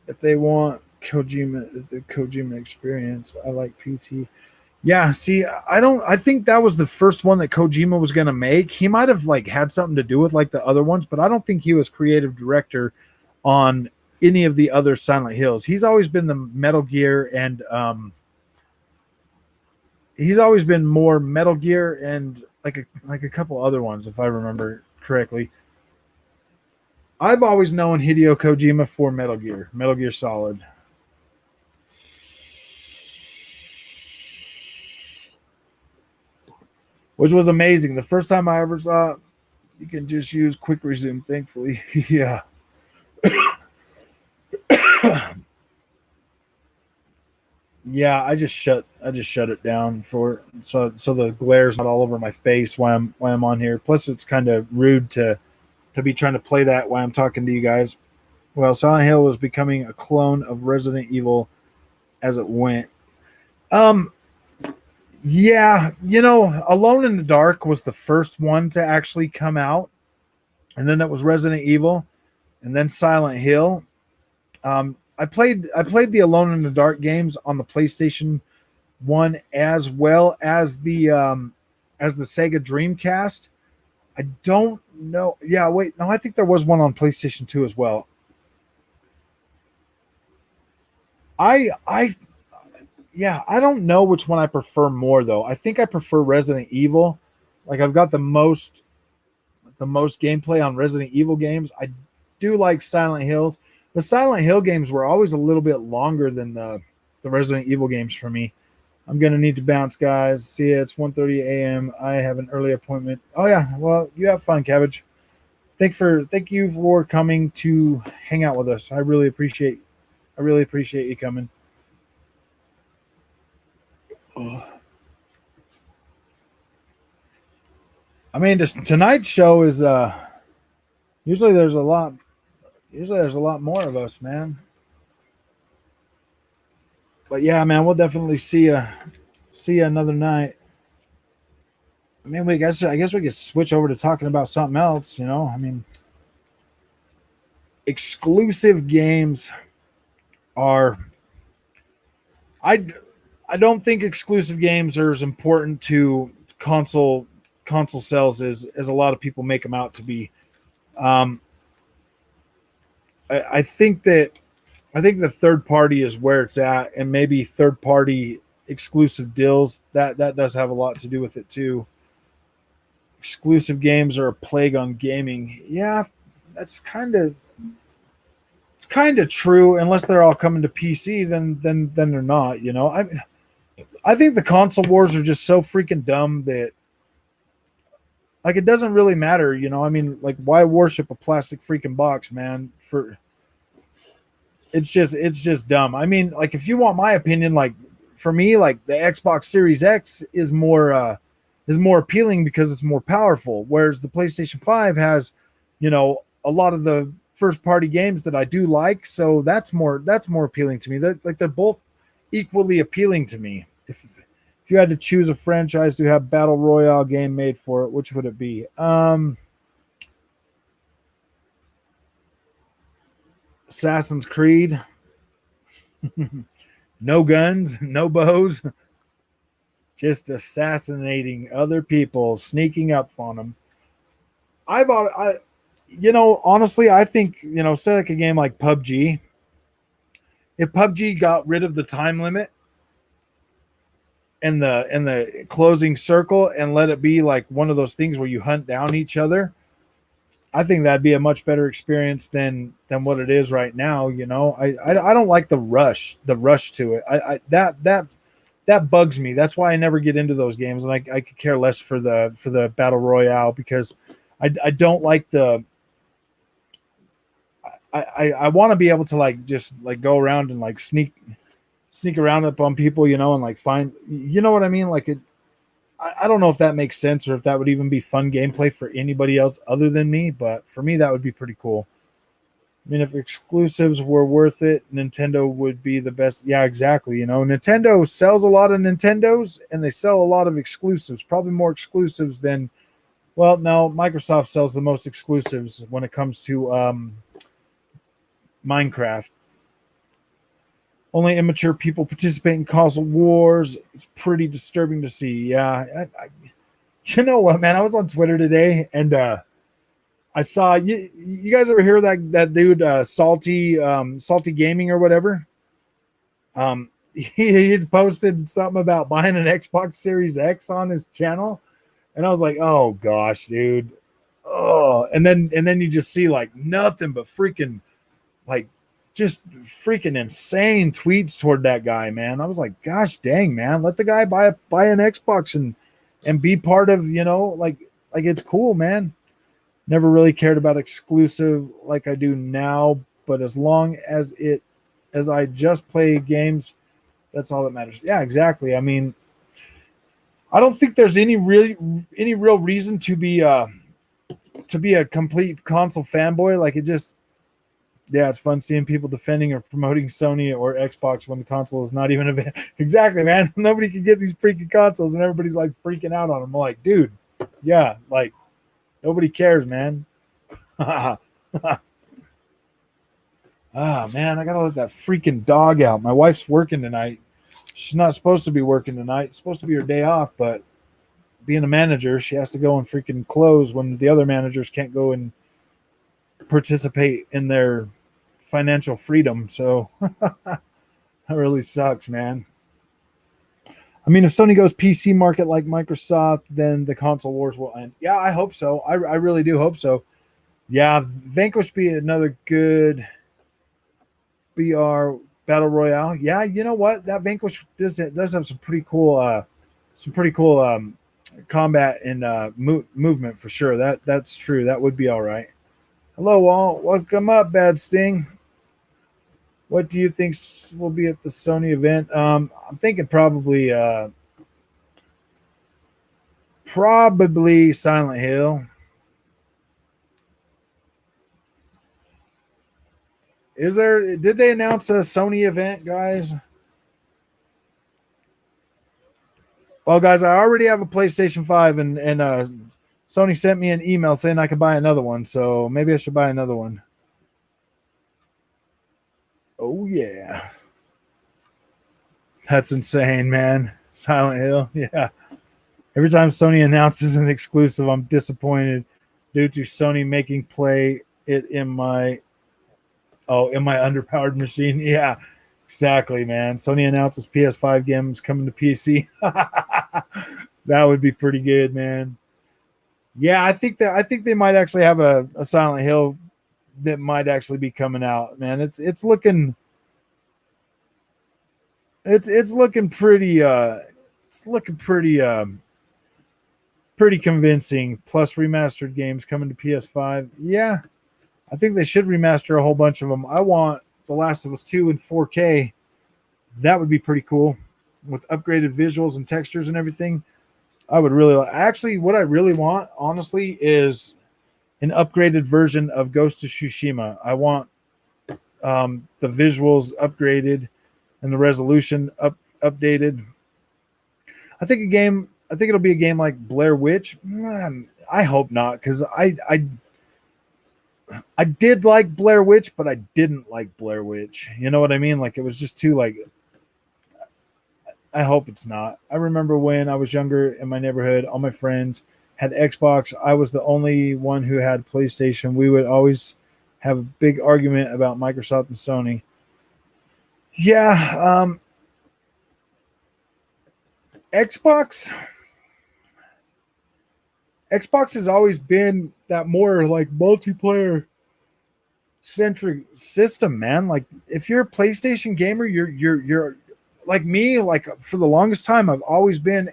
If they want the Kojima experience, I like PT. Yeah, see, I think that was the first one that Kojima was going to make. He might have like had something to do with like the other ones, but I don't think he was creative director on any of the other Silent Hills. He's always been the Metal Gear and he's always been more Metal Gear and like a couple other ones, if I remember correctly. I've always known Hideo Kojima for Metal Gear Solid. Which was amazing. The first time I ever saw it, you can just use quick resume, thankfully. Yeah. Yeah, I just shut it down for so the glare's not all over my face while I'm on here. Plus it's kind of rude to be trying to play that while I'm talking to you guys. Well, Silent Hill was becoming a clone of Resident Evil as it went. Yeah, Alone in the Dark was the first one to actually come out, and then it was Resident Evil, and then Silent Hill. I played the Alone in the Dark games on the PlayStation 1 as well as the Sega Dreamcast. I don't know. Yeah, wait, no, I think there was one on PlayStation 2 as well. I yeah, I don't know which one I prefer more though. I think I prefer Resident Evil. Like I've got the most gameplay on Resident Evil games. I do like Silent Hills. The Silent Hill games were always a little bit longer than the Resident Evil games for me. I'm gonna need to bounce, guys. See ya. It's 1:30 a.m. I have an early appointment. Oh yeah, well you have fun, Cabbage. Thank you for coming to hang out with us. I really appreciate you coming. I mean, tonight's show is usually there's a lot more of us, man. But yeah, man, we'll definitely see you another night. I mean, I guess we could switch over to talking about something else. I mean, exclusive games are. I I don't think exclusive games are as important to console sales as a lot of people make them out to be. Um, I think the third party is where it's at, and maybe third party exclusive deals that does have a lot to do with it too. Exclusive games are a plague on gaming. Yeah, that's kind of true. Unless they're all coming to PC, then they're not. I think the console wars are just so freaking dumb that like it doesn't really matter. I mean, like why worship a plastic freaking box, man? It's just dumb. I mean, like if you want my opinion, like for me, like the Xbox Series X is more appealing because it's more powerful, whereas the PlayStation 5 has, a lot of the first party games that I do like, so that's more appealing to me. They're both equally appealing to me. If If you had to choose a franchise to have battle royale game made for it, which would it be? Assassin's Creed. No guns, no bows, just assassinating other people, sneaking up on them. Honestly, I think, say like a game like PUBG. If PUBG got rid of the time limit and the closing circle and let it be like one of those things where you hunt down each other, I think that'd be a much better experience than what it is right now. I don't like the rush to it. That bugs me. That's why I never get into those games, and I could care less for the battle royale because I don't like the. I want to be able to like just like go around and like sneak around up on people, and like find, what I mean? Like I don't know if that makes sense or if that would even be fun gameplay for anybody else other than me, but for me that would be pretty cool. I mean, if exclusives were worth it, Nintendo would be the best. Yeah, exactly. Nintendo sells a lot of Nintendos and they sell a lot of exclusives, probably more exclusives than, well, no, Microsoft sells the most exclusives when it comes to Minecraft. Only immature people participate in console wars. It's pretty disturbing to see. Yeah. You know what, man? I was on Twitter today and I saw you guys ever hear that dude Salty Gaming or whatever? He had posted something about buying an Xbox Series X on his channel, and I was like, oh gosh, dude. Oh, and then you just see like nothing but freaking like just freaking insane tweets toward that guy, man. I was like, gosh dang, man, let the guy buy an Xbox and be part of, like it's cool, man. Never really cared about exclusive like I do now, but as long as I just play games, that's all that matters. Yeah, exactly. I mean, I don't think there's any real reason to be a complete console fanboy. Like it just, yeah, it's fun seeing people defending or promoting Sony or Xbox when the console is not even available. Exactly, man. Nobody can get these freaking consoles, and everybody's like freaking out on them. I'm like, dude, yeah, like nobody cares, man. Ah, man, I gotta let that freaking dog out. My wife's working tonight. She's not supposed to be working tonight. It's supposed to be her day off, but being a manager, she has to go and freaking close when the other managers can't go and participate in their financial freedom. So that really sucks, man. I mean, if Sony goes PC market like Microsoft, then the console wars will end. Yeah, I hope so. I really do hope so. Yeah, Vanquish be another good BR battle royale. Yeah, you know what? That Vanquish does have some pretty cool combat and movement for sure. That's true. That would be all right. Hello, all. Welcome up, Bad Sting. What do you think will be at the Sony event? I'm thinking probably Silent Hill. Did they announce a Sony event, guys? Well, guys, I already have a PlayStation 5 and Sony sent me an email saying I could buy another one, so maybe I should buy another one. Oh yeah. That's insane, man. Silent Hill. Yeah. Every time Sony announces an exclusive, I'm disappointed due to Sony making play it in my underpowered machine. Yeah, exactly, man. Sony announces PS5 games coming to PC. That would be pretty good, man. Yeah, I think they might actually have a Silent Hill that might actually be coming out, man. It's looking it's looking pretty pretty convincing. Plus remastered games coming to PS5. Yeah, I think they should remaster a whole bunch of them. I want The Last of Us 2 in 4K. That would be pretty cool with upgraded visuals and textures and everything. I would really actually what I really want, honestly, is an upgraded version of Ghost of Tsushima. I want the visuals upgraded and the resolution updated. I think it'll be a game like Blair Witch. I hope not, because I did like Blair Witch, but I didn't like Blair Witch. You know what I mean? Like, it was just too like. I hope it's not. I remember when I was younger in my neighborhood, all my friends had Xbox. I was the only one who had PlayStation. We would always have a big argument about Microsoft and Sony. Yeah, Xbox. Xbox has always been that more like multiplayer centric system, man. Like, if you're a PlayStation gamer, you're like me. Like, for the longest time, I've always been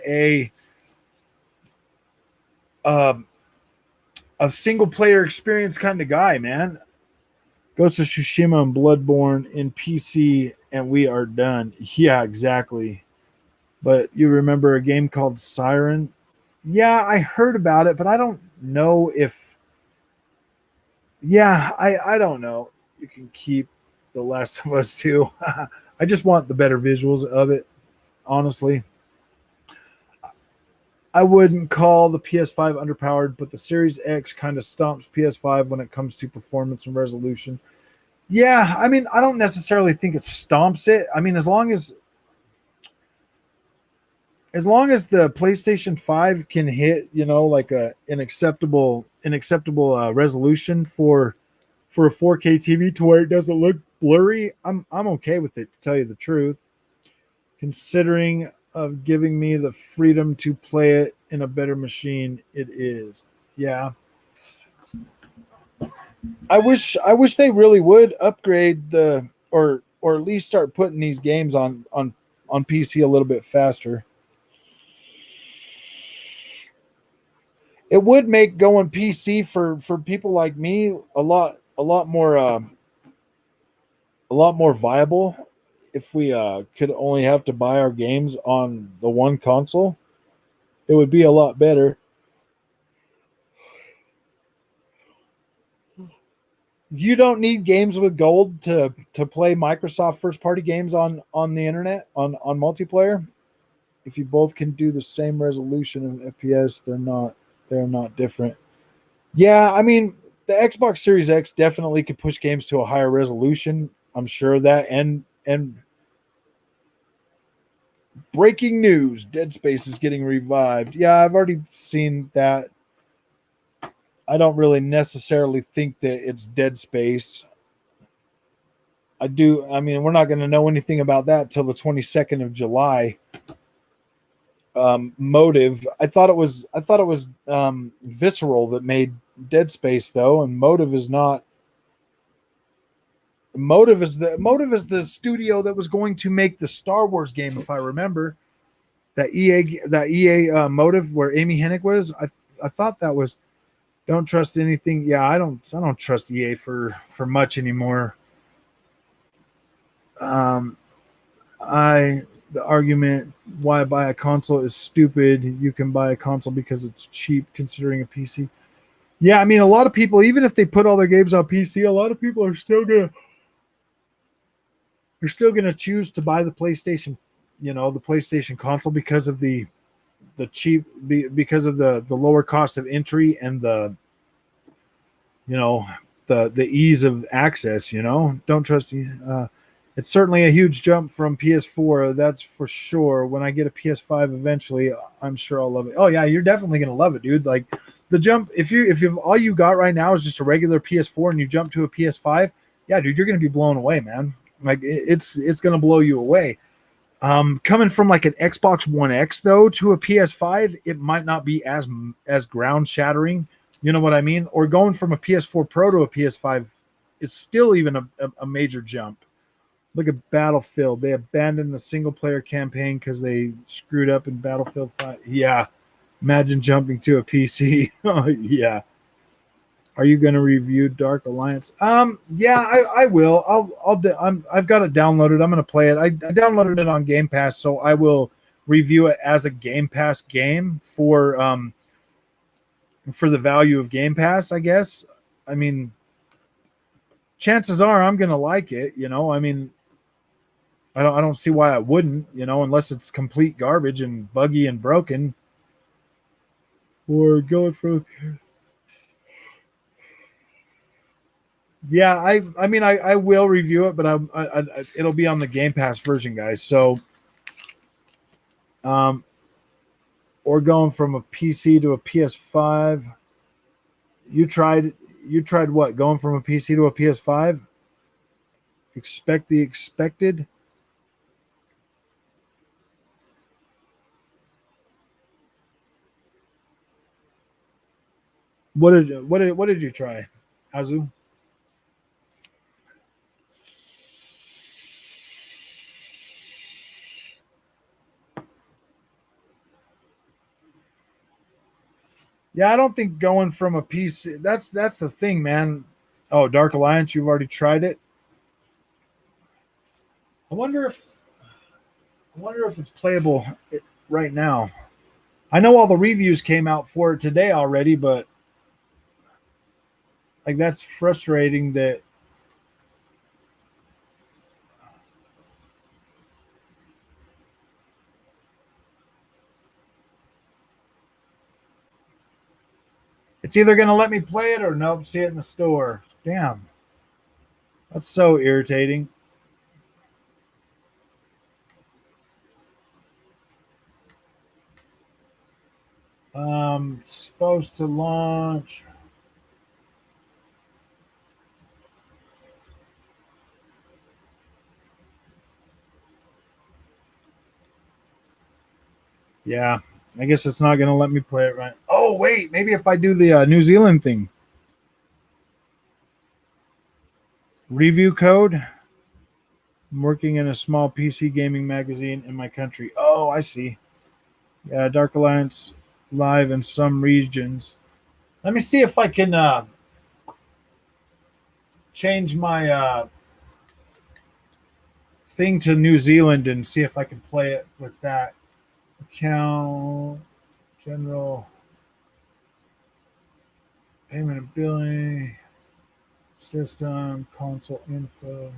um, a single player experience kind of guy, man. Ghost of Tsushima and Bloodborne in PC, and we are done. Yeah, exactly. But you remember a game called Siren? Yeah, I heard about it, but I don't know if. Yeah, I don't know. You can keep The Last of Us too. I just want the better visuals of it, honestly. I wouldn't call the PS5 underpowered, but the Series X kind of stomps PS5 when it comes to performance and resolution. Yeah, I mean, I don't necessarily think it stomps it. I mean, as long as the PlayStation 5 can hit, like an acceptable resolution for a 4K TV to where it doesn't look blurry, I'm okay with it, to tell you the truth. Considering of giving me the freedom to play it in a better machine, it is. Yeah. I wish they really would upgrade or at least start putting these games on PC a little bit faster. It would make going PC for people like me a lot more viable if we could only have to buy our games on the one console. It would be a lot better. You don't need games with gold to play Microsoft first party games on the internet on multiplayer. If you both can do the same resolution of FPS, they're not different. Yeah, I mean, the Xbox Series X definitely could push games to a higher resolution. I'm sure of that. And breaking news: Dead Space is getting revived. Yeah, I've already seen that. I don't really necessarily think that it's Dead Space. I do. I mean, we're not going to know anything about that till the 22nd of July. Motive. I thought it was Visceral that made Dead Space though, and Motive is not. Motive is the studio that was going to make the Star Wars game, if I remember. That EA Motive where Amy Hennig was. I thought that was. Don't trust anything. Yeah, I don't trust EA for much anymore. Um, I the argument why buy a console is stupid. You can buy a console because it's cheap considering a PC. Yeah, I mean, a lot of people, even if they put all their games on PC, a lot of people are still gonna choose to buy the PlayStation console because of the cheap because of the lower cost of entry and you know the ease of access. Don't trust you. It's certainly a huge jump from PS4, that's for sure. When I get a PS5 eventually, I'm sure I'll love it. Oh yeah, you're definitely gonna love it, dude. Like, the jump, if all you got right now is just a regular PS4 and you jump to a PS5, yeah, dude, you're gonna be blown away, man. Like, it's gonna blow you away. Coming from like an Xbox One X though to a PS5, it might not be as ground shattering. You know what I mean? Or going from a PS4 Pro to a PS5 is still even a major jump. Look at Battlefield. They abandoned the single player campaign because they screwed up in Battlefield 5. Yeah. Imagine jumping to a PC. Oh, yeah. Are you going to review Dark Alliance? Yeah, I will. I've got it downloaded. I'm going to play it. I downloaded it on Game Pass, so I will review it as a Game Pass game for the value of Game Pass, I guess. I mean, chances are I'm going to like it. I mean, I don't see why I wouldn't, unless it's complete garbage and buggy and broken. Or going from Yeah, I mean I will review it, but it'll be on the Game Pass version, guys. So um or going from a PC to a PS5. You tried you tried what? Going from a PC to a PS5? Expect the expected. What did you try, Azu? Yeah, I don't think going from a PC. That's the thing, man. Oh, Dark Alliance, you've already tried it. I wonder if I wonder if it's playable right now. I know all the reviews came out for it today already, but like that's frustrating that it's either going to let me play it or nope, see it in the store. Damn, that's so irritating. Supposed to launch. Yeah, I guess it's not going to let me play it right. Oh wait, maybe if I do the New Zealand thing, review code. I'm working in a small PC gaming magazine in my country. Oh, I see. Yeah, Dark Alliance live in some regions. Let me see if I can change my thing to New Zealand and see if I can play it with that account. General payment and billing system, console info,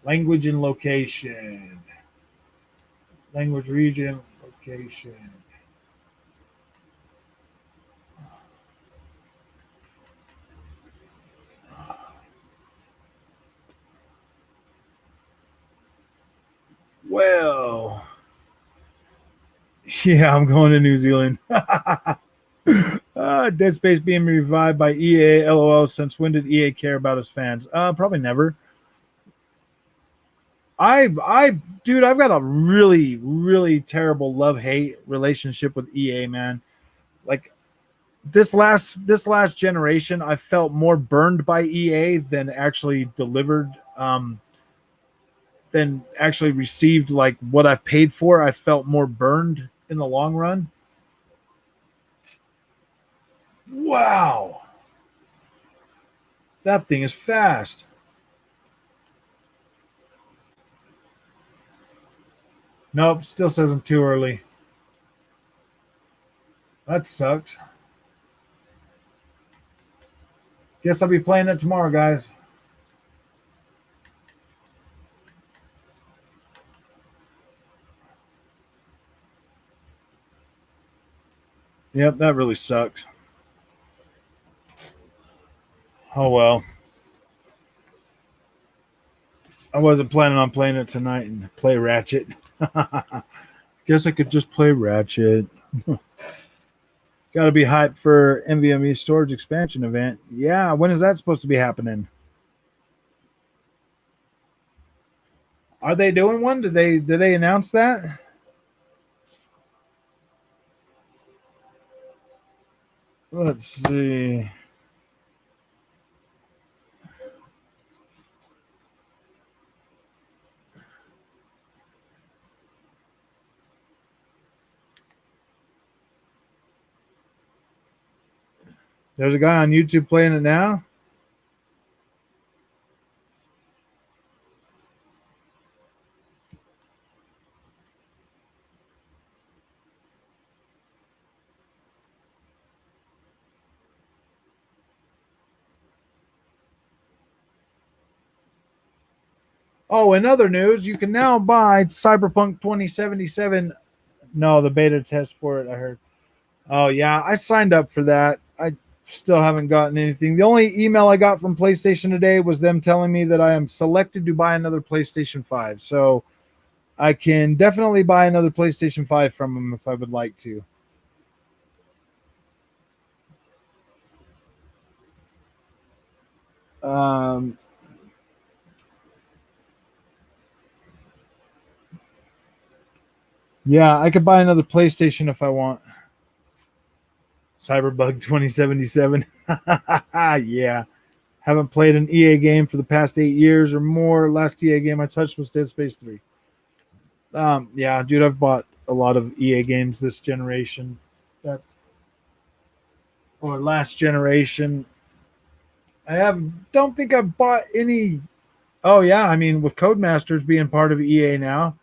language and location, language region, location. Well, yeah, I'm going to New Zealand. Dead Space being revived by EA. LOL. Since when did EA care about its fans? Probably never. Dude, I've got a really, really terrible love hate relationship with EA, man. Like this last generation, I felt more burned by EA than actually delivered, than actually received like what I've paid for. I felt more burned in the long run. Wow, that thing is fast. Nope, still says I'm too early. That sucks. Guess I'll be playing it tomorrow, guys. Yep, that really sucks. Oh well. I wasn't planning on playing it tonight and play Ratchet. Guess I could just play Ratchet. Got to be hyped for NVMe storage expansion event. Yeah, when is that supposed to be happening? Are they doing one? Did they announce that? Let's see. There's a guy on YouTube playing it now. Oh, in other news, you can now buy Cyberpunk 2077. No, the beta test for it, I heard. Oh, yeah, I signed up for that. I still haven't gotten anything. The only email I got from PlayStation today was them telling me that I am selected to buy another PlayStation 5. So I can definitely buy another PlayStation 5 from them if I would like to. Um, yeah, I could buy another PlayStation if I want. Cyberbug 2077. Yeah. Haven't played an EA game for the past 8 years or more. Last EA game I touched was Dead Space 3. Yeah, dude, I've bought a lot of EA games this generation. That or last generation. Don't think I've bought any. Oh yeah, I mean with Codemasters being part of EA now,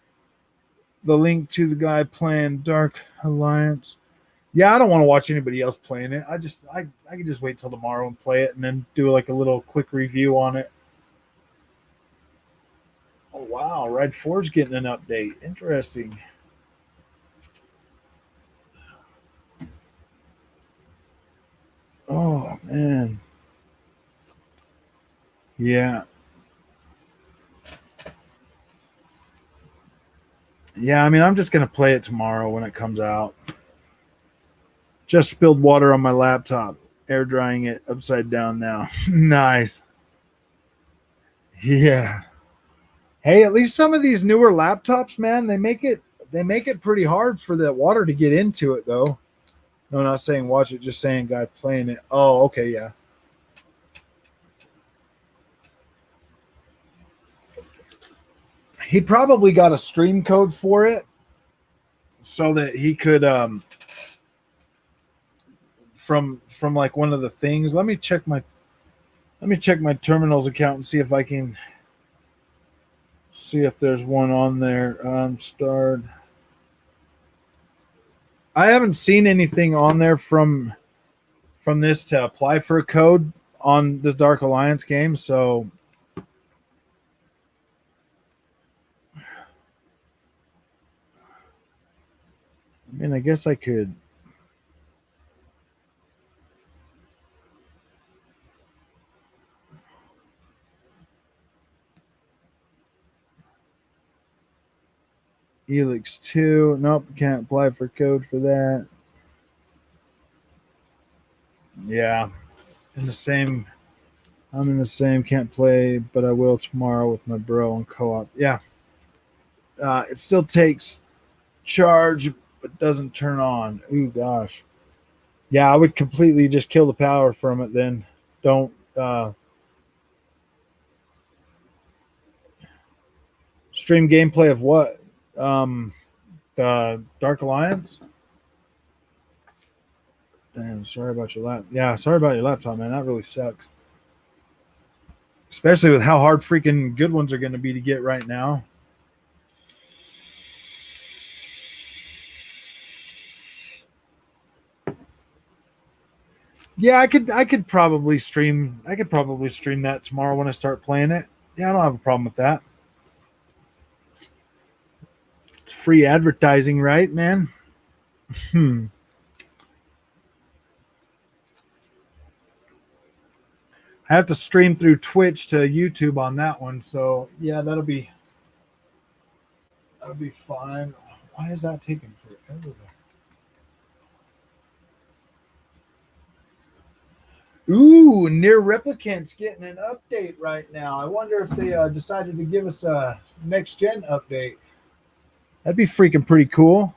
the link to the guy playing Dark Alliance. Yeah, I don't want to watch anybody else playing it. I can just wait till tomorrow and play it and then do like a little quick review on it. Oh wow, Red 4's getting an update. Interesting. Oh man. Yeah. Yeah, I mean I'm just gonna play it tomorrow when it comes out. Just spilled water on my laptop. Air drying it upside down now. Nice. Yeah. Hey, at least some of these newer laptops, man, they make it pretty hard for the water to get into it though. No, not saying watch it, just saying guy playing it. Oh, okay, yeah. He probably got a stream code for it so that he could from like one of the things. Let me check my terminals account and see if I can see if there's one on there. Start. I haven't seen anything on there from this to apply for a code on this Dark Alliance game. So I mean, I guess I could. Helix 2. Nope, can't apply for code for that. Yeah. In the same I'm in the same, can't play, but I will tomorrow with my bro on co-op. Yeah. It still takes charge but doesn't turn on. Ooh gosh. Yeah, I would completely just kill the power from it then. Don't stream gameplay of what? Um Dark Alliance? Damn, sorry about your lap. Yeah, sorry about your laptop, man. That really sucks. Especially with how hard freaking good ones are going to be to get right now. Yeah, I could probably stream that tomorrow when I start playing it. Yeah, I don't have a problem with that. It's free advertising, right, man? Hmm. I have to stream through Twitch to YouTube on that one, so yeah, that'll be fine. Why is that taking forever? Ooh, Near Replicant's getting an update right now. I wonder if they decided to give us a next gen update. That'd be freaking pretty cool.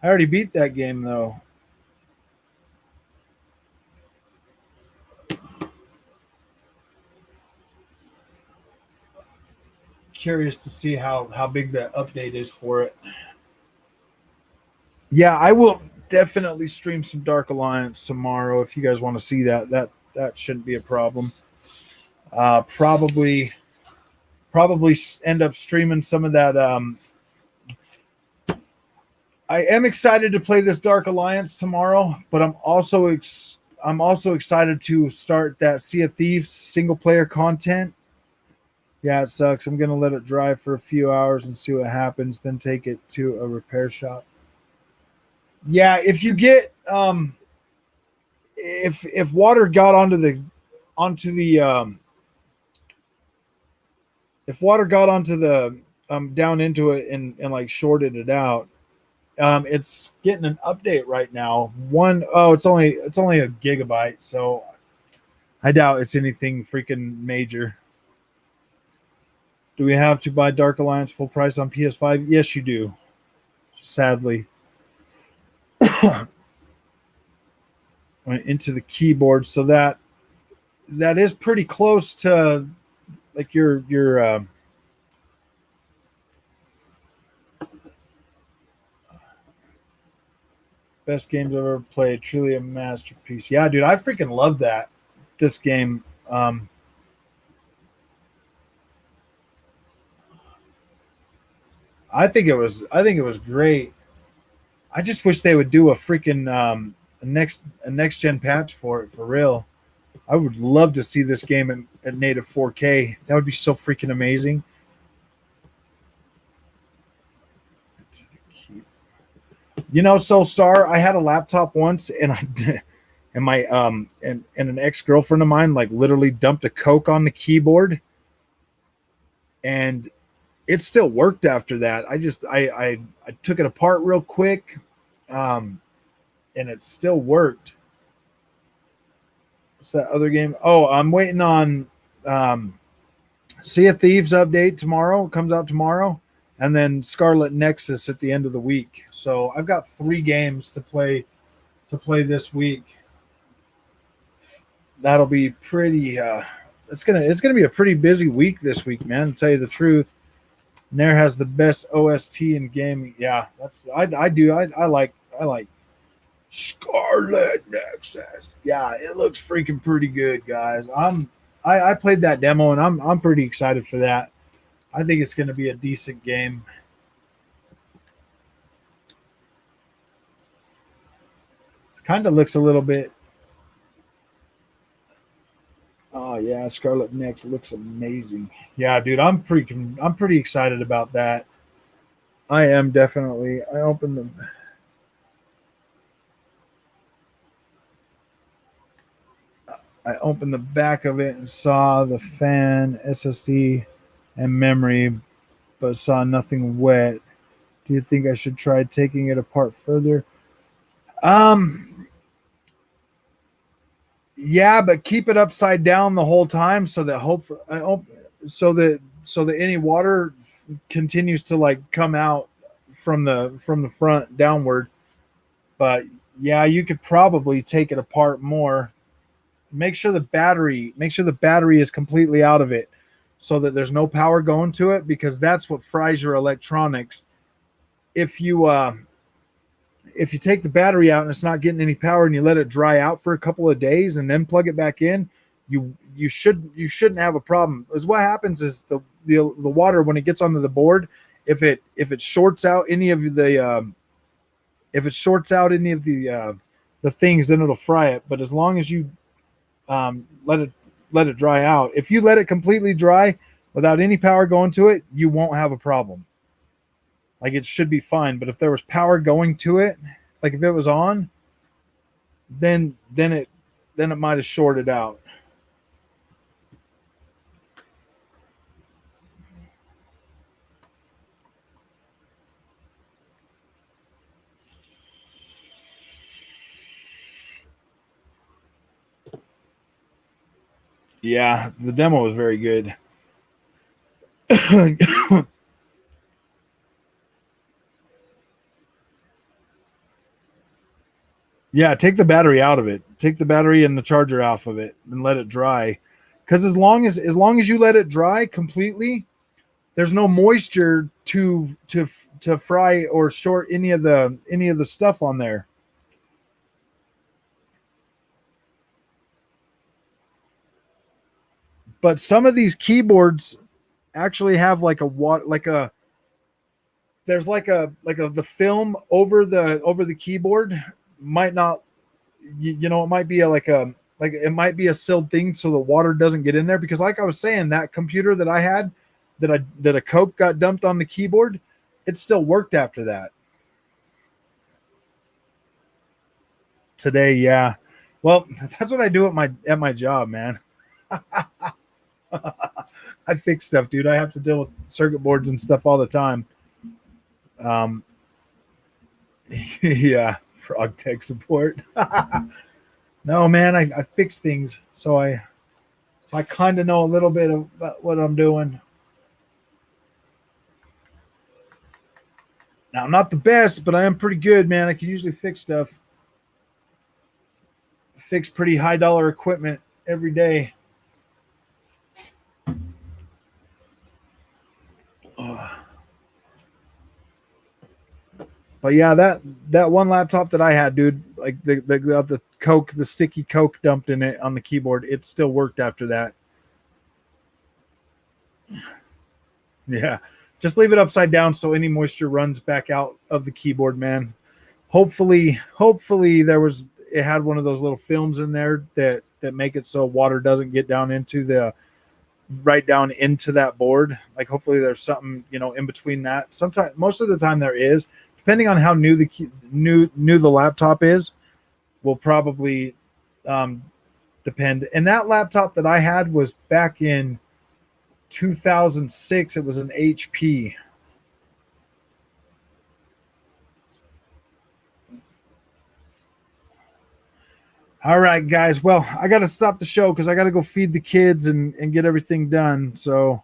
I already beat that game though. Curious to see how big that update is for it. Yeah, I will definitely stream some Dark Alliance tomorrow if you guys want to see that. That shouldn't be a problem. Probably end up streaming some of that. I am excited to play this Dark Alliance tomorrow, but I'm also excited to start that Sea of Thieves single player content. Yeah, it sucks. I'm gonna let it dry for a few hours and see what happens, then take it to a repair shop. Yeah, if you get if water got onto the if water got onto the down into it and like shorted it out, it's getting an update right now. It's only a gigabyte, so I doubt it's anything freaking major. Do we have to buy Dark Alliance full price on PS5? Yes, you do. Sadly, went into the keyboard, so that is pretty close to like your best games I've ever played. Truly a masterpiece. Yeah, dude, I freaking love that. This game. I think it was great. I just wish they would do a freaking a next gen patch for it for real. I would love to see this game at native 4K. That would be so freaking amazing. So Star, I had a laptop once, and I and my and an ex girlfriend of mine like literally dumped a Coke on the keyboard, and it still worked after that. I took it apart real quick, um, and it still worked. What's that other game? Oh, I'm waiting on um, Sea of Thieves update tomorrow. It comes out tomorrow, and then Scarlet Nexus at the end of the week. So I've got 3 games to play this week. That'll be pretty. It's gonna be a pretty busy week this week, man. To tell you the truth, Nair has the best OST in gaming. Yeah, I like Scarlet Nexus. Yeah, it looks freaking pretty good, guys. I played that demo and I'm pretty excited for that. I think it's going to be a decent game. It kind of looks a little bit. Oh yeah, Scarlet Nexus looks amazing. Yeah, dude, I'm pretty excited about that. I am definitely. I opened the back of it and saw the fan, SSD, and memory, but saw nothing wet. Do you think I should try taking it apart further? Um, yeah, but keep it upside down the whole time so that so that any water continues to like come out from the front downward. But yeah, you could probably take it apart more. Make sure the battery is completely out of it so that there's no power going to it, because that's what fries your electronics. If you uh if you take the battery out and it's not getting any power and you let it dry out for a couple of days and then plug it back in, you shouldn't have a problem. Because what happens is the water, when it gets onto the board, if it shorts out any of the things, then it'll fry it. But as long as you let it dry out. If you let it completely dry without any power going to it, you won't have a problem. Like, it should be fine. But if there was power going to it, like if it was on, then it might have shorted out. Yeah, the demo was very good. Yeah, take the battery out of it. Take the battery and the charger off of it and let it dry. Because as long as you let it dry completely, there's no moisture to fry or short any of the stuff on there. But some of these keyboards actually have like a what like a there's like a the film over the keyboard might not it might be like it might be a sealed thing so the water doesn't get in there, because like I was saying, that computer that I had that a Coke got dumped on the keyboard, it still worked after that. Today, yeah. Well, that's what I do at my job, man. I fix stuff, dude. I have to deal with circuit boards and stuff all the time. Um, yeah, frog tech support. No, man, I fix things, so I kind of know a little bit about what I'm doing. Now, I'm not the best, but I am pretty good, man. I can usually fix stuff, fix pretty high dollar equipment every day. But yeah, that one laptop that I had, dude, like the Coke, the sticky Coke dumped in it on the keyboard, it still worked after that. Yeah, just leave it upside down so any moisture runs back out of the keyboard, man. Hopefully it had one of those little films in there that make it so water doesn't get down into the right down into that board. Like hopefully there's something in between that. Sometimes, most of the time there is, depending on how new the laptop is, will probably um, depend. And that laptop that I had was back in 2006. It was an HP. All right, guys. Well, I got to stop the show because I got to go feed the kids and get everything done. So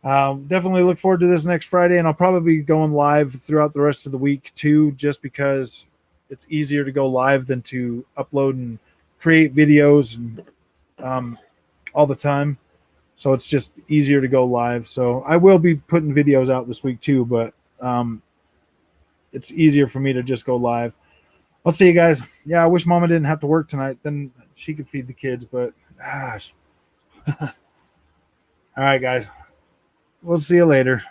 definitely look forward to this next Friday, and I'll probably be going live throughout the rest of the week too, just because it's easier to go live than to upload and create videos and all the time. So it's just easier to go live. So I will be putting videos out this week too, but it's easier for me to just go live. I'll see you guys. Yeah, I wish Mama didn't have to work tonight. Then she could feed the kids, but gosh. All right, guys. We'll see you later.